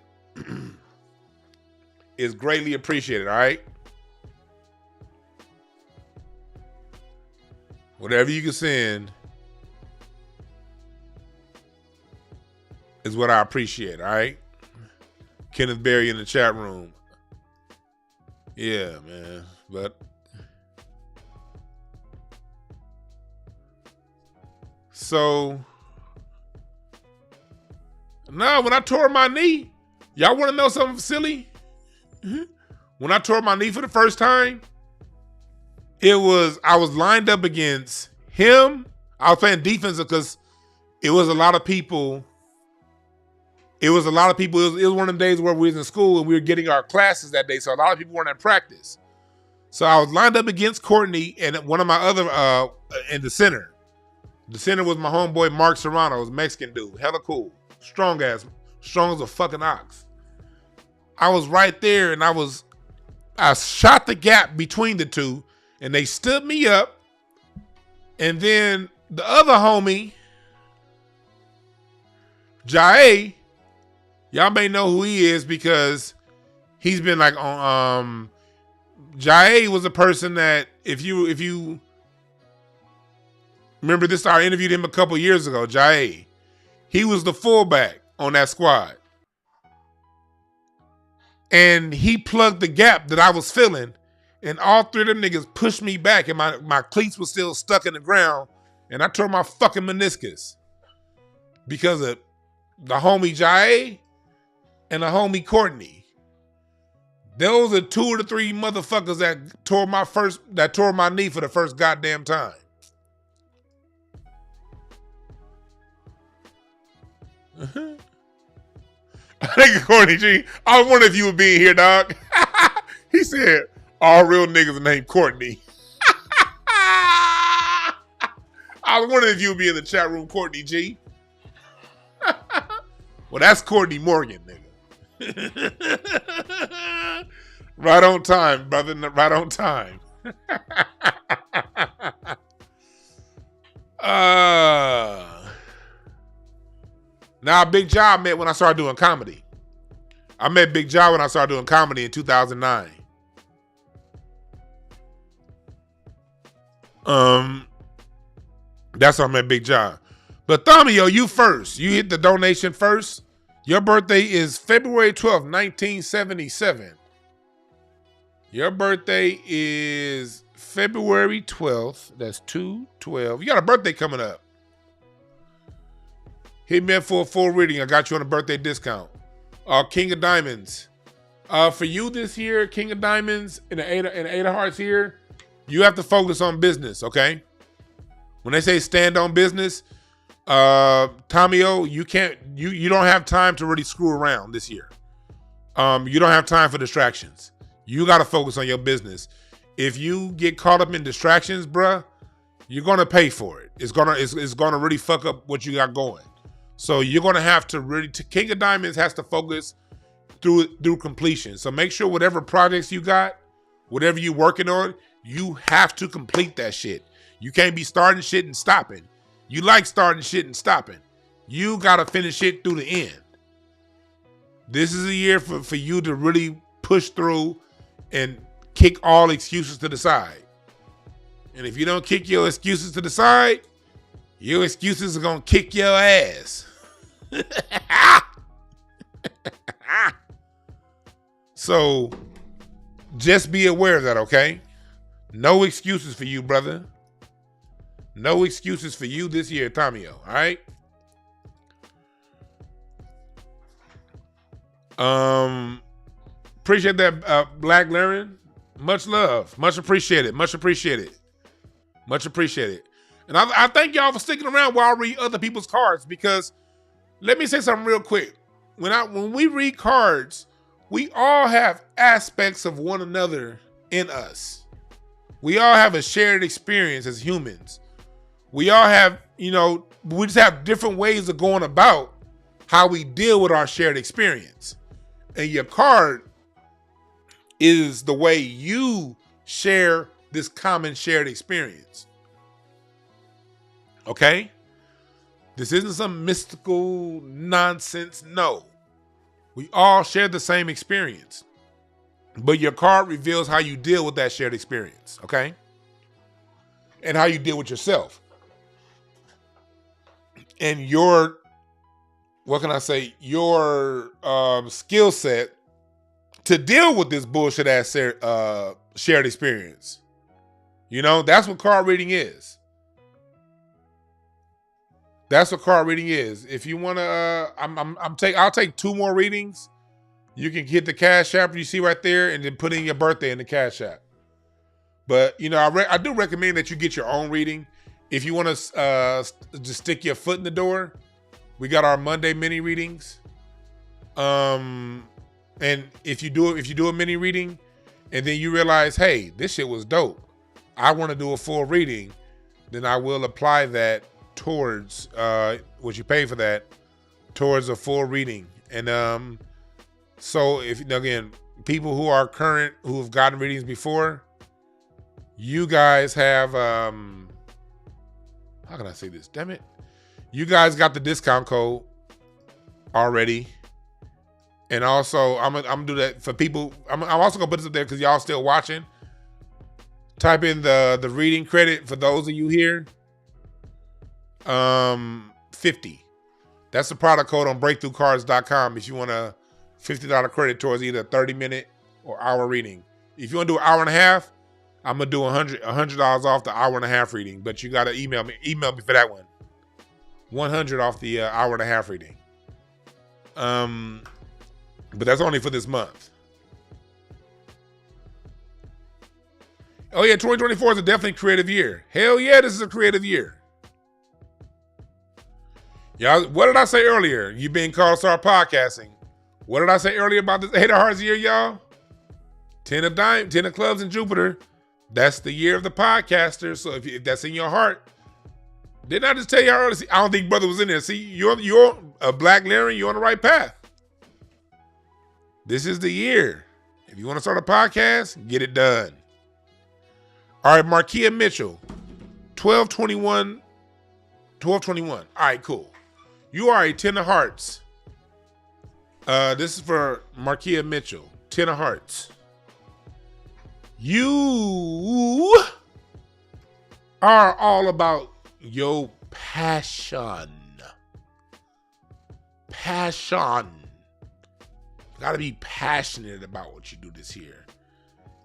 is greatly appreciated, all right? Whatever you can send is what I appreciate, all right? Kenneth Berry in the chat room. Yeah, man. But so now when I tore my knee, y'all want to know something silly? When I tore my knee for the first time, I was lined up against him. I was playing defense because it was a lot of people it was a lot of people. It was one of the days where we was in school and we were getting our classes that day. So a lot of people weren't at practice. So I was lined up against Courtney and one of my other, in the center. The center was my homeboy, Mark Serrano. It was a Mexican dude. Hella cool. Strong as a fucking ox. I was right there and I shot the gap between the two and they stood me up. And then the other homie, Jae, y'all may know who he is because he's been like on, Jae was a person that if you remember this, I interviewed him a couple years ago, Jae. He was the fullback on that squad. And he plugged the gap that I was filling, and all three of them niggas pushed me back, and my cleats were still stuck in the ground, and I tore my fucking meniscus because of the homie Jae and the homie Courtney. Those are two of the three motherfuckers that tore my knee for the first goddamn time. I think Courtney G, I was wondering if you would be in here, dog. He said, all real niggas are named Courtney. I was wondering if you would be in the chat room, Courtney G. Well, that's Courtney Morgan, nigga. Right on time, brother. Right on time. Now, Big Ja I met when I started doing comedy. I met Big Ja when I started doing comedy in 2009. That's when I met Big Ja. But Thamio, you first. You hit the donation first. Your birthday is February 12th, 1977. Your birthday is February 12th. That's 2/12. You got a birthday coming up. Hit me up for a full reading. I got you on a birthday discount. King of Diamonds. For you this year, King of Diamonds and the Eight of Hearts here, you have to focus on business, okay? When they say stand on business, Thamio, you don't have time to really screw around this year. You don't have time for distractions. You got to focus on your business. If you get caught up in distractions, bruh, you're gonna pay for it. It's gonna really fuck up what you got going. So you're gonna have to really. King of Diamonds has to focus through completion. So make sure whatever projects you got, whatever you're working on, you have to complete that shit. You can't be starting shit and stopping. You like starting shit and stopping. You gotta finish it through the end. This is a year for you to really push through and kick all excuses to the side. And if you don't kick your excuses to the side, your excuses are gonna kick your ass. So just be aware of that, okay? No excuses for you, brother. No excuses for you this year, Thamio, all right? Appreciate that, Black Laren. Much love. Much appreciated. Much appreciated. Much appreciated. And I thank y'all for sticking around while I read other people's cards, because let me say something real quick. When we read cards, we all have aspects of one another in us. We all have a shared experience as humans. We all have, we just have different ways of going about how we deal with our shared experience. And your card is the way you share this common shared experience. Okay? This isn't some mystical nonsense. No. We all share the same experience. But your card reveals how you deal with that shared experience. Okay? And how you deal with yourself. And your skill set to deal with this bullshit ass shared experience. That's what card reading is. That's what card reading is. If you want to, I'll take 2 more readings. You can hit the Cash App you see right there, and then put in your birthday in the Cash App. But I do recommend that you get your own reading. If you want to just stick your foot in the door, we got our Monday mini readings. And if you do a mini reading, and then you realize, hey, this shit was dope, I want to do a full reading, then I will apply that towards what you pay for that, towards a full reading. And so if again, people who are current, who have gotten readings before, you guys have how can I say this? Damn it. You guys got the discount code already. And also, I'm gonna do that for people. I'm also gonna put this up there because y'all still watching. Type in the reading credit for those of you here. 50. That's the product code on breakthroughcards.com if you want a $50 credit towards either a 30-minute or hour reading. If you want to do an hour and a half, I'm gonna do $100 off the hour and a half reading. But you gotta email me for that one. 100 off the hour and a half reading. But that's only for this month. Oh yeah, 2024 is a definitely creative year. Hell yeah, this is a creative year. Y'all, what did I say earlier? You being called to start podcasting. What did I say earlier about this 8 of Hearts year, y'all? 10 of clubs in Jupiter. That's the year of the podcaster. So if that's in your heart, didn't I just tell you earlier? See, I don't think brother was in there. See, you're a Black Larry, you're on the right path. This is the year. If you want to start a podcast, get it done. All right, Markia Mitchell, 1221. All right, cool. You are a 10 of hearts. This is for Markia Mitchell, 10 of hearts. You are all about your passion. Got to be passionate about what you do this year.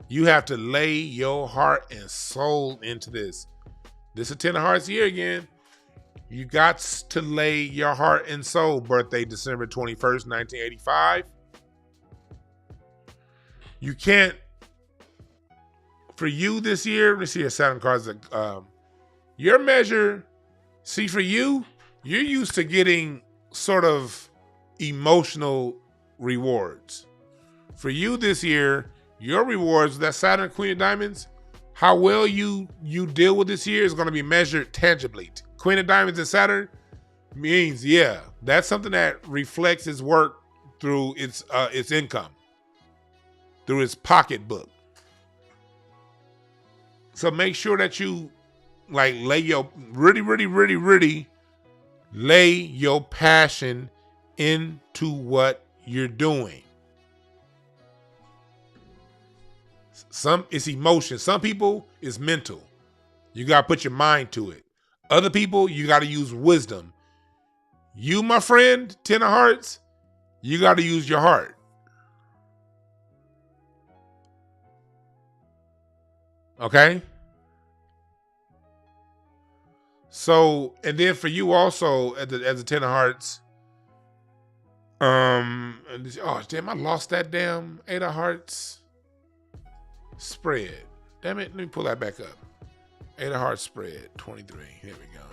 You have to lay your heart and soul into this. This is a 10 of hearts year again. You got to lay your heart and soul. Birthday December 21st, 1985. You can't. For you this year, let's see your Saturn cards. Your measure, see for you, you're used to getting sort of emotional rewards. For you this year, your rewards, that Saturn Queen of Diamonds, how well you deal with this year is going to be measured tangibly. Queen of Diamonds and Saturn means, yeah, that's something that reflects his work through its income, through his pocketbook. So make sure that you lay your really lay your passion into what you're doing. Some it's emotion. Some people it's mental. You got to put your mind to it. Other people, you got to use wisdom. You, my friend, 10 of hearts, you got to use your heart. Okay? So, and then for you also, as a 10 of hearts, oh damn, I lost that damn 8 of hearts spread. Damn it, let me pull that back up. 8 of hearts spread, 23. Here we go.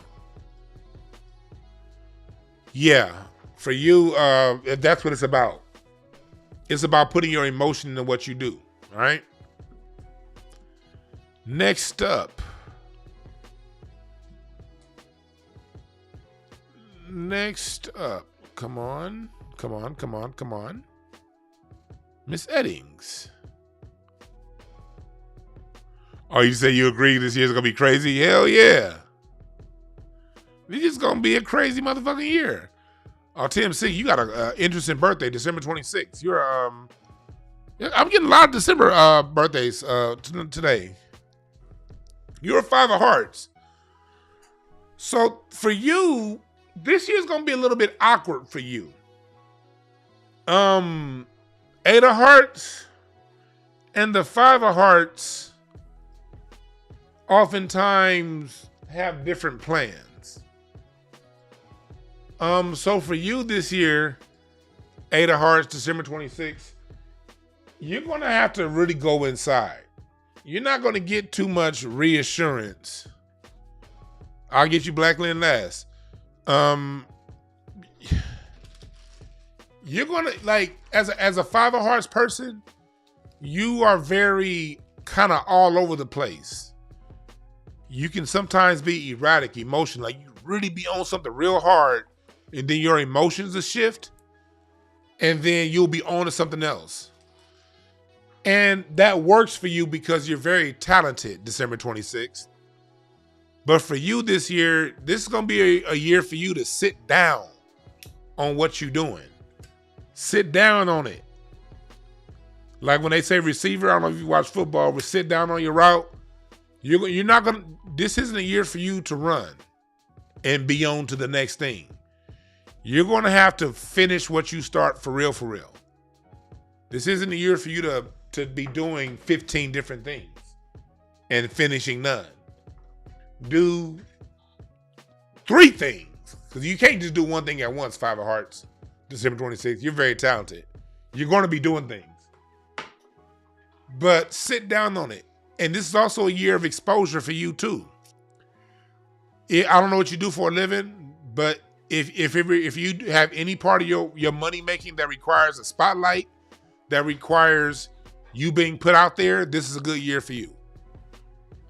Yeah, for you, that's what it's about. It's about putting your emotion into what you do, all right? Next up. Come on. Miss Eddings. Oh, you say you agree this year's gonna be crazy? Hell yeah. This is gonna be a crazy motherfucking year. Oh, TMC, you got an interesting birthday, December 26th. You're I'm getting a lot of December birthdays today. You're a 5 of hearts. So for you, this year's gonna be a little bit awkward for you. 8 of hearts and the 5 of hearts oftentimes have different plans. So for you this year, 8 of hearts, December 26th, you're gonna have to really go inside. You're not gonna get too much reassurance. I'll get you Black Lynn last. You're gonna like as a five of hearts person, you are very kind of all over the place. You can sometimes be erratic, emotional, like you really be on something real hard, and then your emotions will shift, and then you'll be on to something else. And that works for you because you're very talented, December 26th. But for you this year, this is going to be a year for you to sit down on what you're doing. Sit down on it. Like when they say receiver, I don't know if you watch football, but sit down on your route. You're not going to, this isn't a year for you to run and be on to the next thing. You're going to have to finish what you start for real, for real. This isn't a year for you to be doing 15 different things and finishing none. Do 3 things. Because you can't just do one thing at once, Five of Hearts, December 26th. You're very talented. You're going to be doing things. But sit down on it. And this is also a year of exposure for you too. I don't know what you do for a living, but if you have any part of your money making that requires a spotlight, that requires you being put out there, this is a good year for you.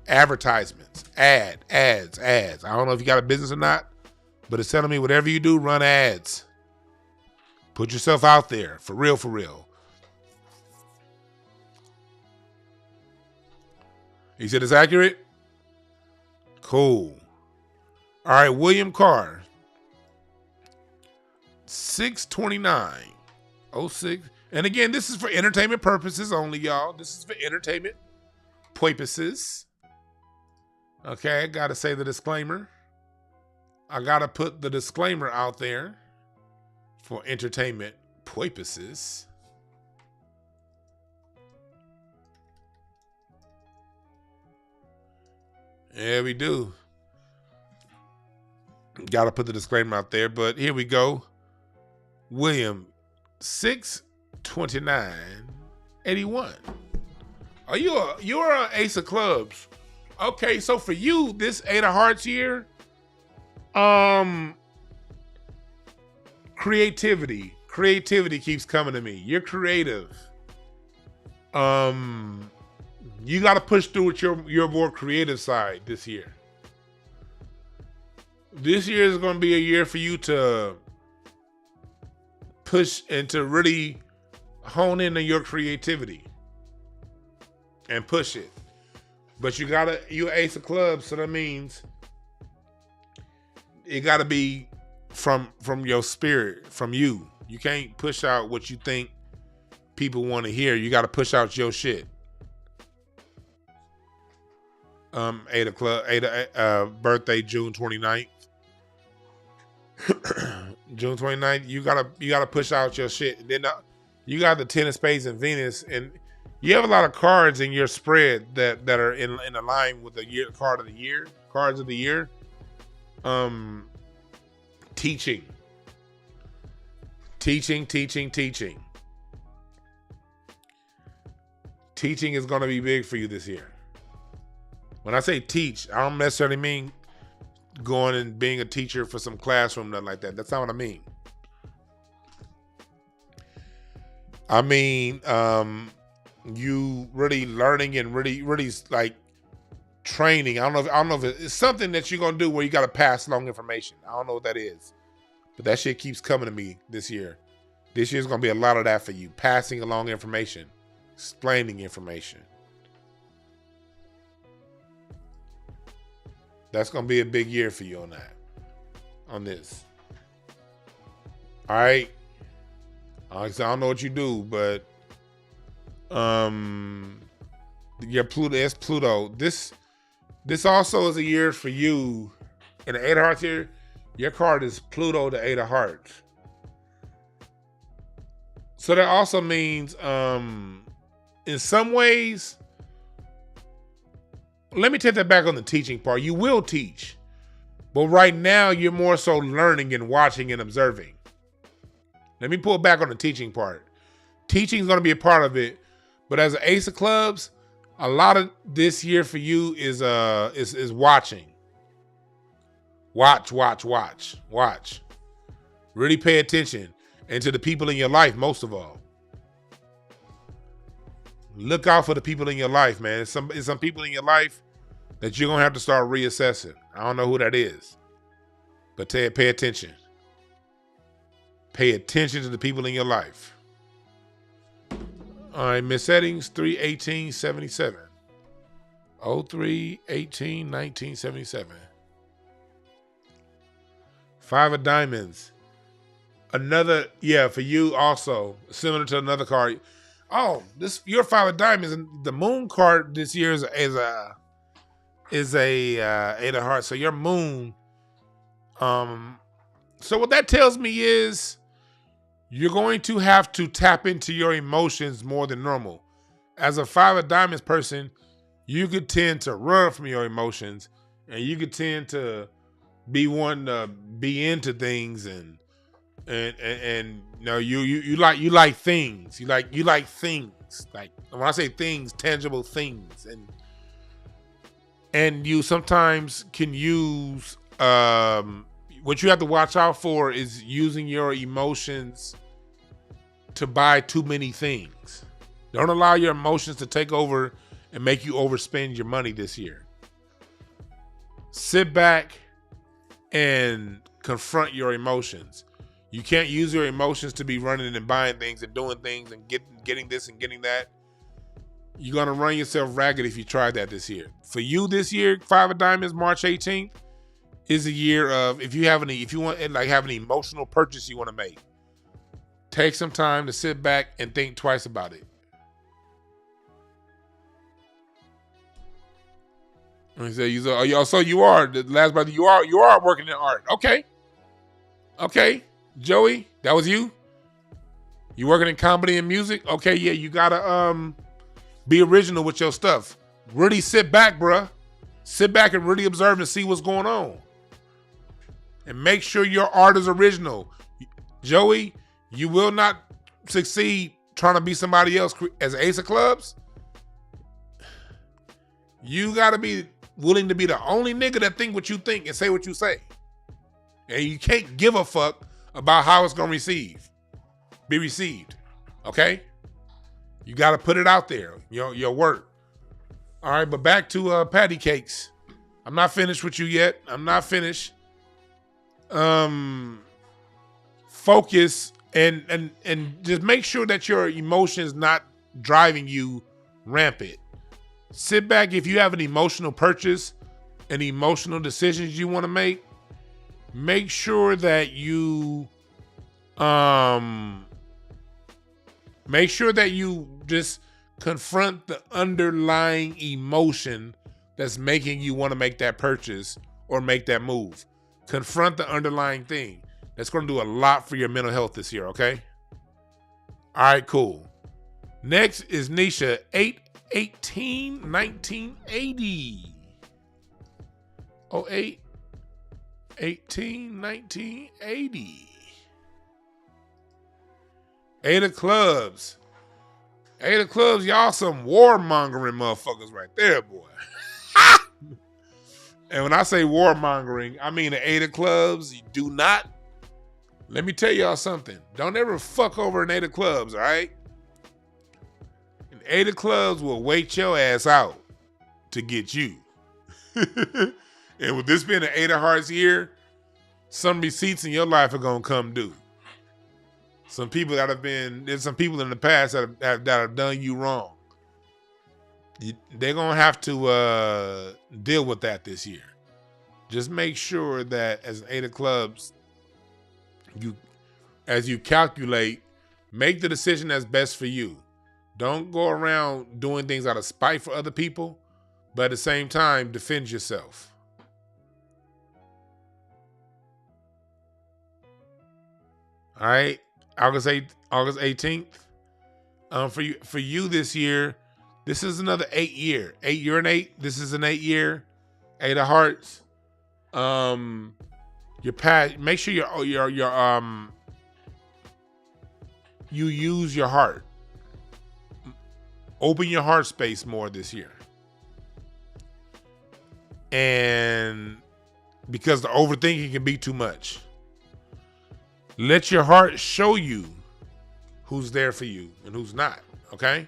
Advertisements, ads. I don't know if you got a business or not, but it's telling me whatever you do, run ads. Put yourself out there, for real, for real. He said it's accurate? Cool. All right, William Carr. 62906. And again, this is for entertainment purposes only, y'all. This is for entertainment purposes. Okay, I got to say the disclaimer. I got to put the disclaimer out there for entertainment purposes. Yeah, we do. Got to put the disclaimer out there, but here we go. William, 62981. Oh, you're an ace of clubs. Okay, so for you, this 8 of hearts here, creativity keeps coming to me. You're creative. You got to push through with your more creative side this year. This year is going to be a year for you to push and to really hone in on your creativity and push it. But you're ace of clubs, so that means it got to be from your spirit, from you. You can't push out what you think people want to hear. You got to push out your shit. 8 of club, birthday June 29th. June 29th, you gotta push out your shit. And then you got the 10 of spades and Venus, and you have a lot of cards in your spread that are in line with the year cards of the year. Teaching. Teaching is gonna be big for you this year. When I say teach, I don't necessarily mean going and being a teacher for some classroom, nothing like that. That's not what I mean. I mean, you really learning and really like training. I don't know if it's something that you're gonna do where you gotta pass along information. I don't know what that is, but that shit keeps coming to me this year. This year's gonna be a lot of that for you, passing along information, explaining information. That's going to be a big year for you on this. All right. I don't know what you do, but your Pluto, it's Pluto. This also is a year for you. In the 8 of hearts here, your card is Pluto, the 8 of hearts. So that also means, in some ways, let me take that back on the teaching part. You will teach, but right now you're more so learning and watching and observing. Let me pull back on the teaching part. Teaching is going to be a part of it, but as an ace of clubs, a lot of this year for you is watching. Watch. Really pay attention. and to the people in your life, most of all. Look out for the people in your life, man. It's some people in your life that you're going to have to start reassessing. I don't know who that is, but pay attention. Pay attention to the people in your life. All right, Miss Settings, 3/18/77. 03/18/1977. 5 of diamonds. Another, for you also, similar to another card. Oh, your 5 of diamonds, and the moon card this year is a 8 of hearts. So your moon, so what that tells me is you're going to have to tap into your emotions more than normal. As a 5 of diamonds person, you could tend to run from your emotions, and you could tend to be one to be into things, and you like things. You like things. Like when I say things, tangible things, and you sometimes can use what you have to watch out for is using your emotions to buy too many things. Don't allow your emotions to take over and make you overspend your money this year. Sit back and confront your emotions. You can't use your emotions to be running and buying things and doing things and getting this and getting that. You're going to run yourself ragged if you try that this year. For you this year, 5 of diamonds, March 18th, is a year of, if you have an emotional purchase you want to make, take some time to sit back and think twice about it. And so you are the last brother. You are working in art. Okay, Joey, that was you. You working in comedy and music? Okay, yeah, you gotta be original with your stuff. Really sit back, bruh. Sit back and really observe and see what's going on, and make sure your art is original. Joey, you will not succeed trying to be somebody else. As an ace of clubs, you gotta be willing to be the only nigga that think what you think and say what you say. And you can't give a fuck about how it's gonna be received. Okay? You gotta put it out there, your work. All right, but back to patty cakes. I'm not finished with you yet. I'm not finished. Focus and just make sure that your emotions not driving you rampant. Sit back. If you have an emotional purchase and emotional decisions you want to make sure that you just confront the underlying emotion that's making you want to make that purchase or make that move. Confront the underlying thing. That's going to do a lot for your mental health this year, okay? All right, cool. Next is Nisha, 8/18/1980. 08/18/1980. 8 of clubs. 8 of clubs, y'all some warmongering motherfuckers right there, boy. And when I say warmongering, I mean the 8 of clubs. You do not. Let me tell y'all something. Don't ever fuck over an 8 of clubs, all right? An 8 of clubs will wait your ass out to get you. And with this being an 8 of hearts year, some receipts in your life are gonna come due. There's some people in the past that have done you wrong. They're gonna have to deal with that this year. Just make sure that as an 8 of clubs, as you calculate, make the decision that's best for you. Don't go around doing things out of spite for other people, but at the same time, defend yourself. All right, August 18th. For you this year, this is another 8 year. 8 year and 8. This is an 8 year. 8 of hearts. Make sure you use your heart. Open your heart space more this year. And because the overthinking can be too much. Let your heart show you who's there for you and who's not, okay?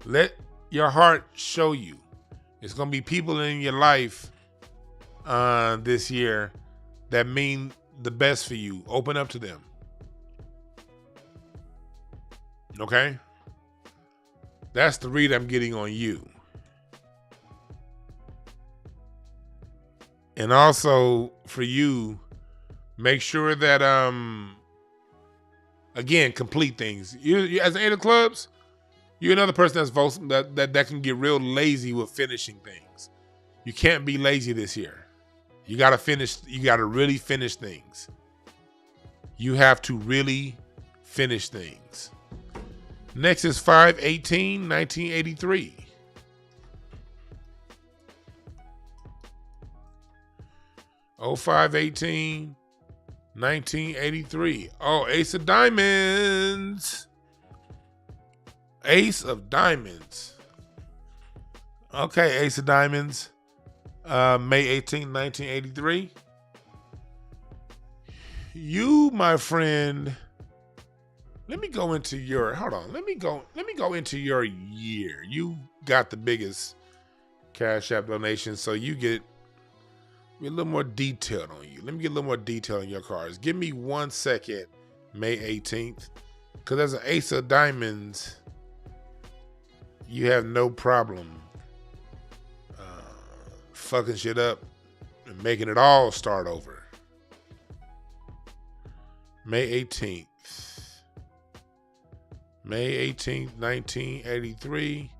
Let your heart show you. It's going to be people in your life this year that mean the best for you. Open up to them. Okay? That's the read I'm getting on you. And also for you, make sure that again, complete things. You as an 8 of clubs, you're another person that can get real lazy with finishing things. You can't be lazy this year. You gotta finish, you gotta really finish things. You have to really finish things. Next is 5/18/1983. Oh, 5/18/1983. Oh, Ace of Diamonds. Ace of Diamonds. Okay, Ace of Diamonds. May 18th, 1983. You, my friend, let me go into your, hold on. Let me go into your year. You got the biggest Cash App donation, so you get a little more detailed on you. Let me get a little more detail on your cards. Give me 1 second, May 18th. Because as an Ace of Diamonds, you have no problem fucking shit up and making it all start over. May 18th. May 18th, 1983.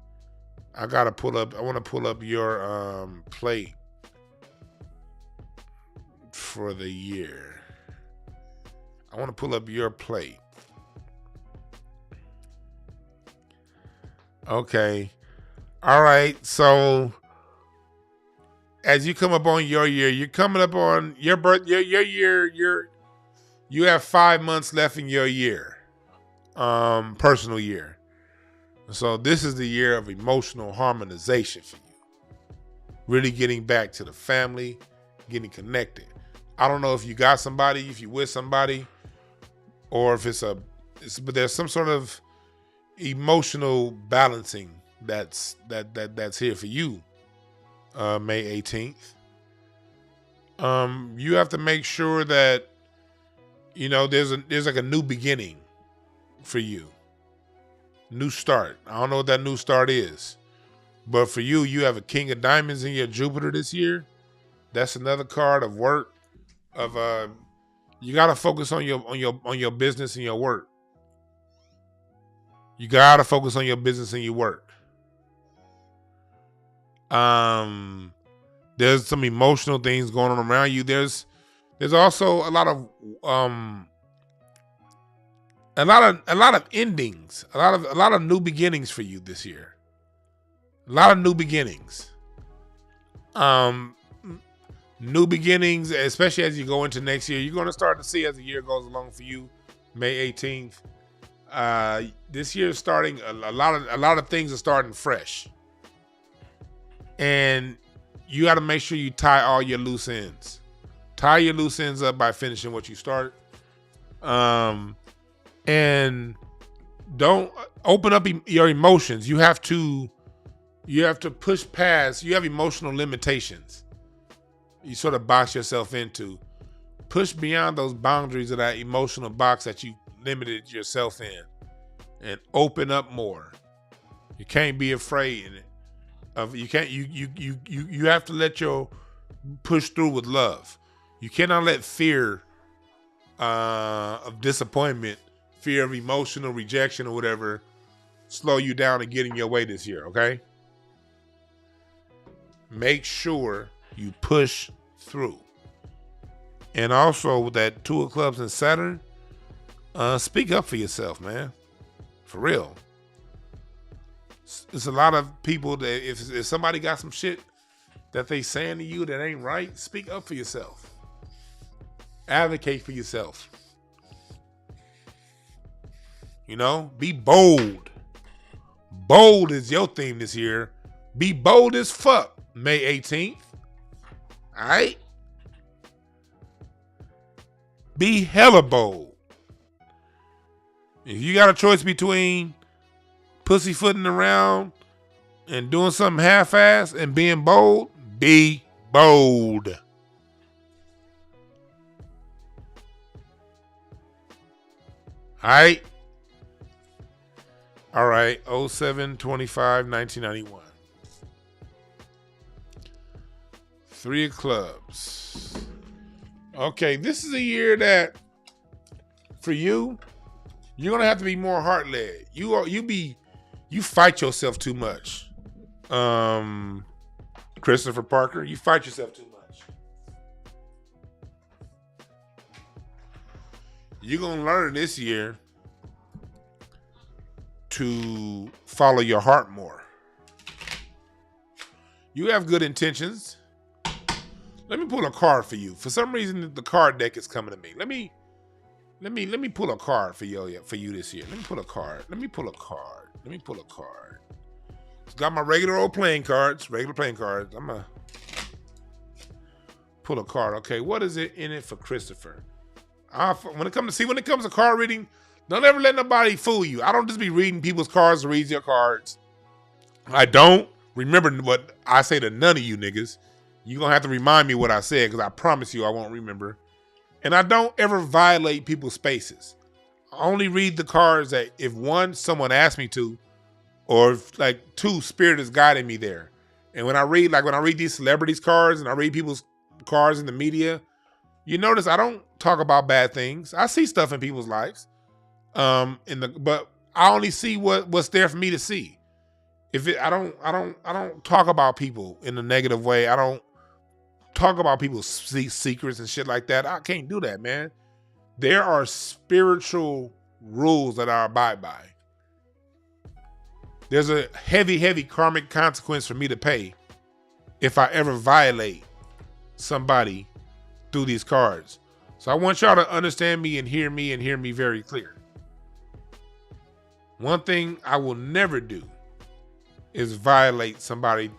I want to pull up your plate for the year. I want to pull up your plate. Okay. All right. So as you come up on your year, you're coming up on your birth, your year, you have 5 months left in your year. Personal year. So this is the year of emotional harmonization for you. Really getting back to the family, getting connected. I don't know if you got somebody, if you with somebody, or if but there's some sort of emotional balancing that's here for you. May 18th. You have to make sure that there's like a new beginning for you. New start. I don't know what that new start is. But for you, you have a King of Diamonds in your Jupiter this year. That's another card of work. You gotta focus on your business and your work. You gotta focus on your business and your work. There's some emotional things going on around you. There's also a lot of endings, a lot of new beginnings for you this year. A lot of new beginnings. New beginnings, especially as you go into next year. You're going to start to see as the year goes along for you. May 18th. This year is starting. A lot of things are starting fresh, and you got to make sure you tie all your loose ends. Tie your loose ends up by finishing what you start. And don't open up your emotions. You have to push past. You have emotional limitations. You sort of box yourself into. Push beyond those boundaries of that emotional box that you limited yourself in, and open up more. You can't be afraid of. You can't. You have to let your push through with love. You cannot let fear of disappointment, fear of emotional rejection or whatever, slow you down and get in your way this year, okay? Make sure you push through. And also with that 2 of Clubs and Saturn, speak up for yourself, man. For real. There's a lot of people that if somebody got some shit that they saying to you that ain't right, speak up for yourself. Advocate for yourself. Be bold. Bold is your theme this year. Be bold as fuck, May 18th. All right? Be hella bold. If you got a choice between pussyfooting around and doing something half-assed and being bold, be bold. All right. 07/25/1991. 3 of clubs. Okay, this is a year that for you, you're gonna have to be more heart-led. You fight yourself too much. Christopher Parker, you fight yourself too much. You're gonna learn this year to follow your heart more. You have good intentions. Let me pull a card for you. For some reason, the card deck is coming to me. Let me pull a card for you this year. Let me pull a card. It's got my regular old playing cards. I'm gonna pull a card. Okay, what is it in it for Christopher? When it comes to card reading, don't ever let nobody fool you. I don't just be reading people's cards to read your cards. I don't remember what I say to none of you niggas. You're going to have to remind me what I said because I promise you I won't remember. And I don't ever violate people's spaces. I only read the cards that if one, someone asked me to, or if, like, two, spirit is guiding me there. And when I read these celebrities' cards and I read people's cards in the media, you notice I don't talk about bad things. I see stuff in people's lives. But I only see what's there for me to see. I don't talk about people in a negative way. I don't talk about people's secrets and shit like that. I can't do that, man. There are spiritual rules that I abide by. There's a heavy, heavy karmic consequence for me to pay if I ever violate somebody through these cards. So I want y'all to understand me and hear me very clear. One thing I will never do is violate somebody's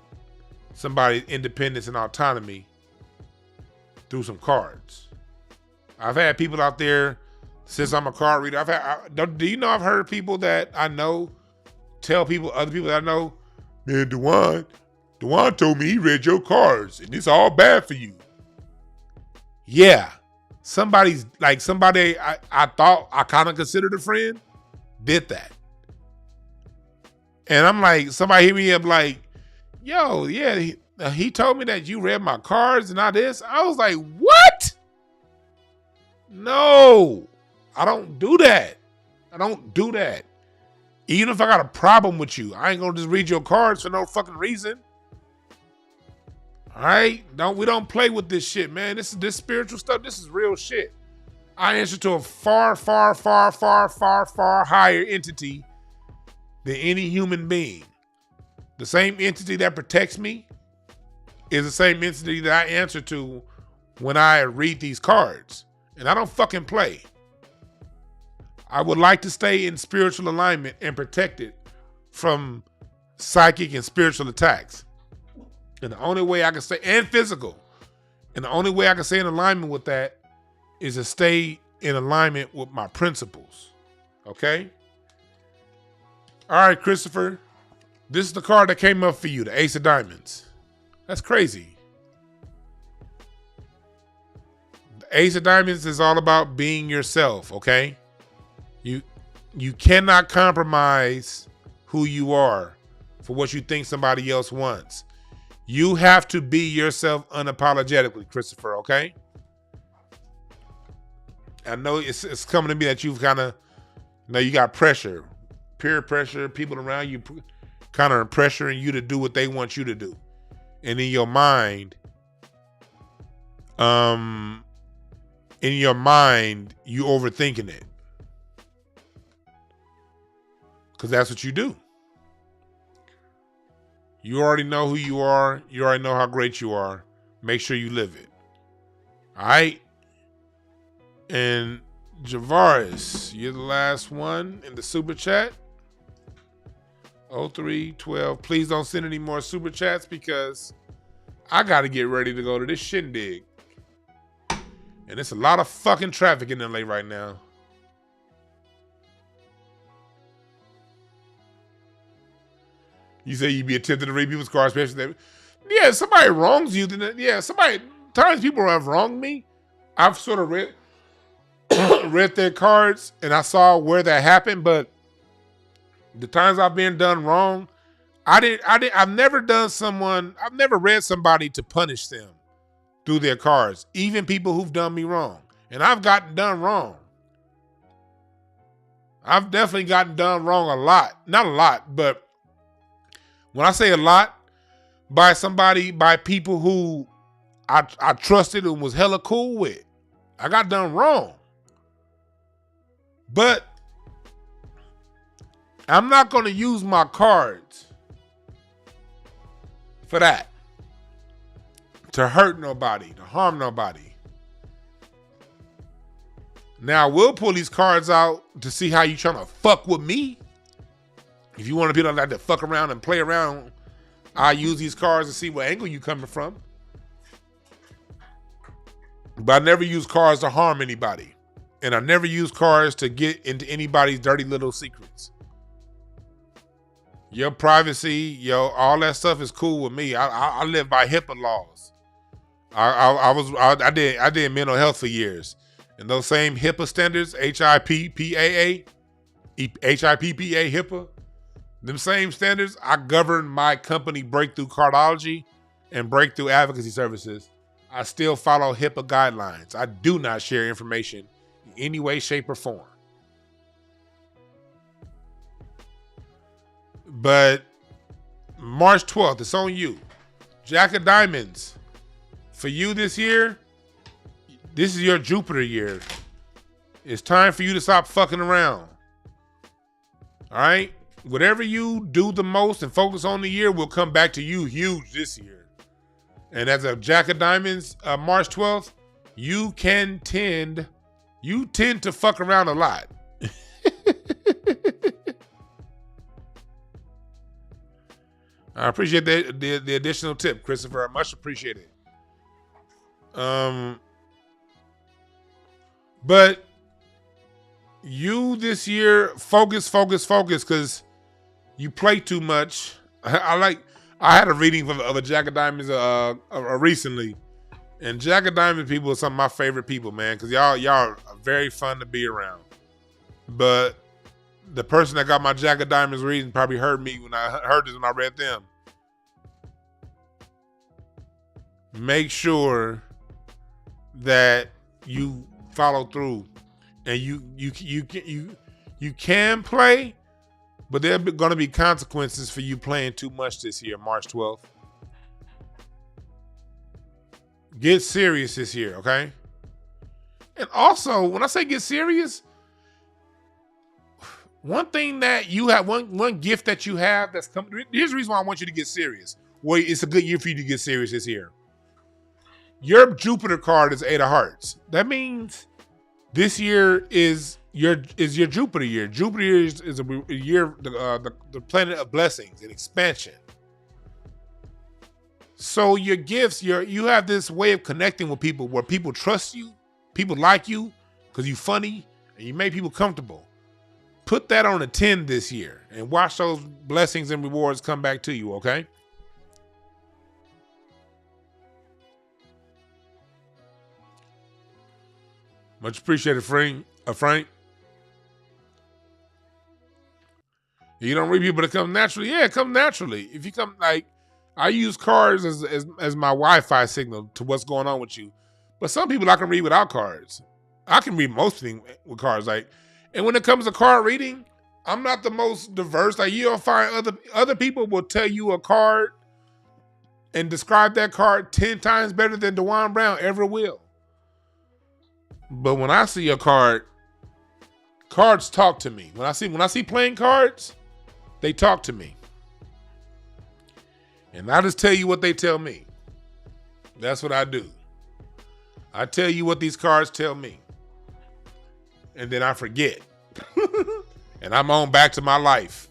independence and autonomy through some cards. I've had people out there, since I'm a card reader, do you know I've heard people that I know tell other people that I know, man, Dewan told me he read your cards and it's all bad for you. Yeah. Somebody I thought I kind of considered a friend did that. And I'm like, somebody hit me up like, yo, yeah, he told me that you read my cards and all this. I was like, what? No, I don't do that. Even if I got a problem with you, I ain't gonna just read your cards for no fucking reason. All right? We don't play with this shit, man. This spiritual stuff. This is real shit. I answer to a far, far, far, far, far, far higher entity than any human being. The same entity that protects me is the same entity that I answer to when I read these cards. And I don't fucking play. I would like to stay in spiritual alignment and protected from psychic and spiritual attacks. And the only way I can stay, and physical, and the only way I can stay in alignment with that is to stay in alignment with my principles. Okay? All right, Christopher. This is the card that came up for you, the Ace of Diamonds. That's crazy. The Ace of Diamonds is all about being yourself, okay? You cannot compromise who you are for what you think somebody else wants. You have to be yourself unapologetically, Christopher, okay? I know it's coming to me that you've kind of, you got pressure, peer pressure, people around you kind of pressuring you to do what they want you to do. And in your mind, you overthinking it. Because that's what you do. You already know who you are. You already know how great you are. Make sure you live it. All right? And Javaris, you're the last one in the super chat. 0312. Please don't send any more super chats because I got to get ready to go to this shindig. And it's a lot of fucking traffic in LA right now. You say you be attempting to read people's cars, especially that. Yeah, somebody wrongs you, then yeah, times people have wronged me. I've sort of read read their cards and I saw where that happened, but the times I've been done wrong, I've never read somebody to punish them through their cards, even people who've done me wrong. And I've gotten done wrong. I've definitely gotten done wrong a lot. Not a lot, but when I say a lot, by people who I trusted and was hella cool with. I got done wrong. But I'm not going to use my cards for that. To hurt nobody, to harm nobody. Now, we'll pull these cards out to see how you trying to fuck with me. If you want to be like to fuck around and play around, I use these cards to see what angle you coming from. But I never use cards to harm anybody. And I never use cards to get into anybody's dirty little secrets. Your privacy, all that stuff is cool with me. I live by HIPAA laws. I did mental health for years. And those same HIPAA standards, HIPAA, HIPAA, them same standards, I govern my company Breakthrough Cardiology and Breakthrough Advocacy Services. I still follow HIPAA guidelines. I do not share information in any way, shape, or form. But March 12th, it's on you. Jack of Diamonds. For you this year, this is your Jupiter year. It's time for you to stop fucking around. All right? Whatever you do the most and focus on the year will come back to you huge this year. And as a Jack of Diamonds, March 12th, you tend to fuck around a lot. I appreciate the additional tip, Christopher. I much appreciate it. But you this year, focus, because you play too much. I had a reading of a Jack of Diamonds recently, and Jack of Diamonds people are some of my favorite people, man, because y'all are very fun to be around. But the person that got my Jack of Diamonds reading probably heard me when I heard this when I read them. Make sure that you follow through, and you can play, but there are going to be consequences for you playing too much this year, March 12th. Get serious this year, okay? And also, when I say get serious, one thing that you have, one gift that you have that's coming, here's the reason why I want you to get serious. Well, it's a good year for you to get serious this year. Your Jupiter card is 8 of Hearts. That means this year is your Jupiter year. Jupiter is a year, the planet of blessings and expansion. So your gifts, you have this way of connecting with people where people trust you, people like you because you're funny and you make people comfortable. Put that on a 10 this year and watch those blessings and rewards come back to you, okay? Much appreciated, Frank. You don't read people that come naturally. Yeah, it comes naturally. If you come I use cards as my Wi-Fi signal to what's going on with you. But some people I can read without cards. I can read most things with cards. And when it comes to card reading, I'm not the most diverse. You don't find other people will tell you a card and describe that card 10 times better than DeJuan Brown ever will. But when I see a card, cards talk to me. When I see playing cards, they talk to me. And I just tell you what they tell me. That's what I do. I tell you what these cards tell me. And then I forget. And I'm on back to my life.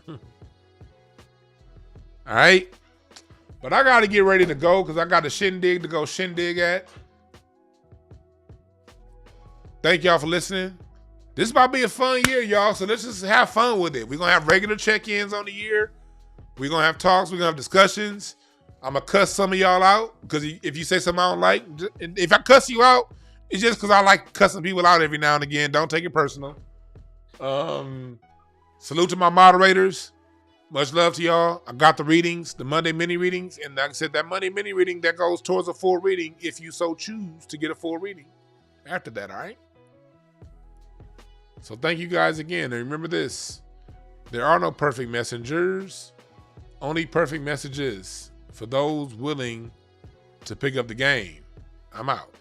All right? But I got to get ready to go because I got a shindig to go shindig at. Thank y'all for listening. This is about to be a fun year, y'all. So let's just have fun with it. We're going to have regular check-ins on the year. We're going to have talks. We're going to have discussions. I'm going to cuss some of y'all out because if you say something I don't like, if I cuss you out, it's just because I like cussing people out every now and again. Don't take it personal. Salute to my moderators. Much love to y'all. I got the readings, the Monday mini readings. And like I said, that Monday mini reading, that goes towards a full reading if you so choose to get a full reading after that, all right? So thank you guys again. And remember this, there are no perfect messengers, only perfect messages for those willing to pick up the game. I'm out.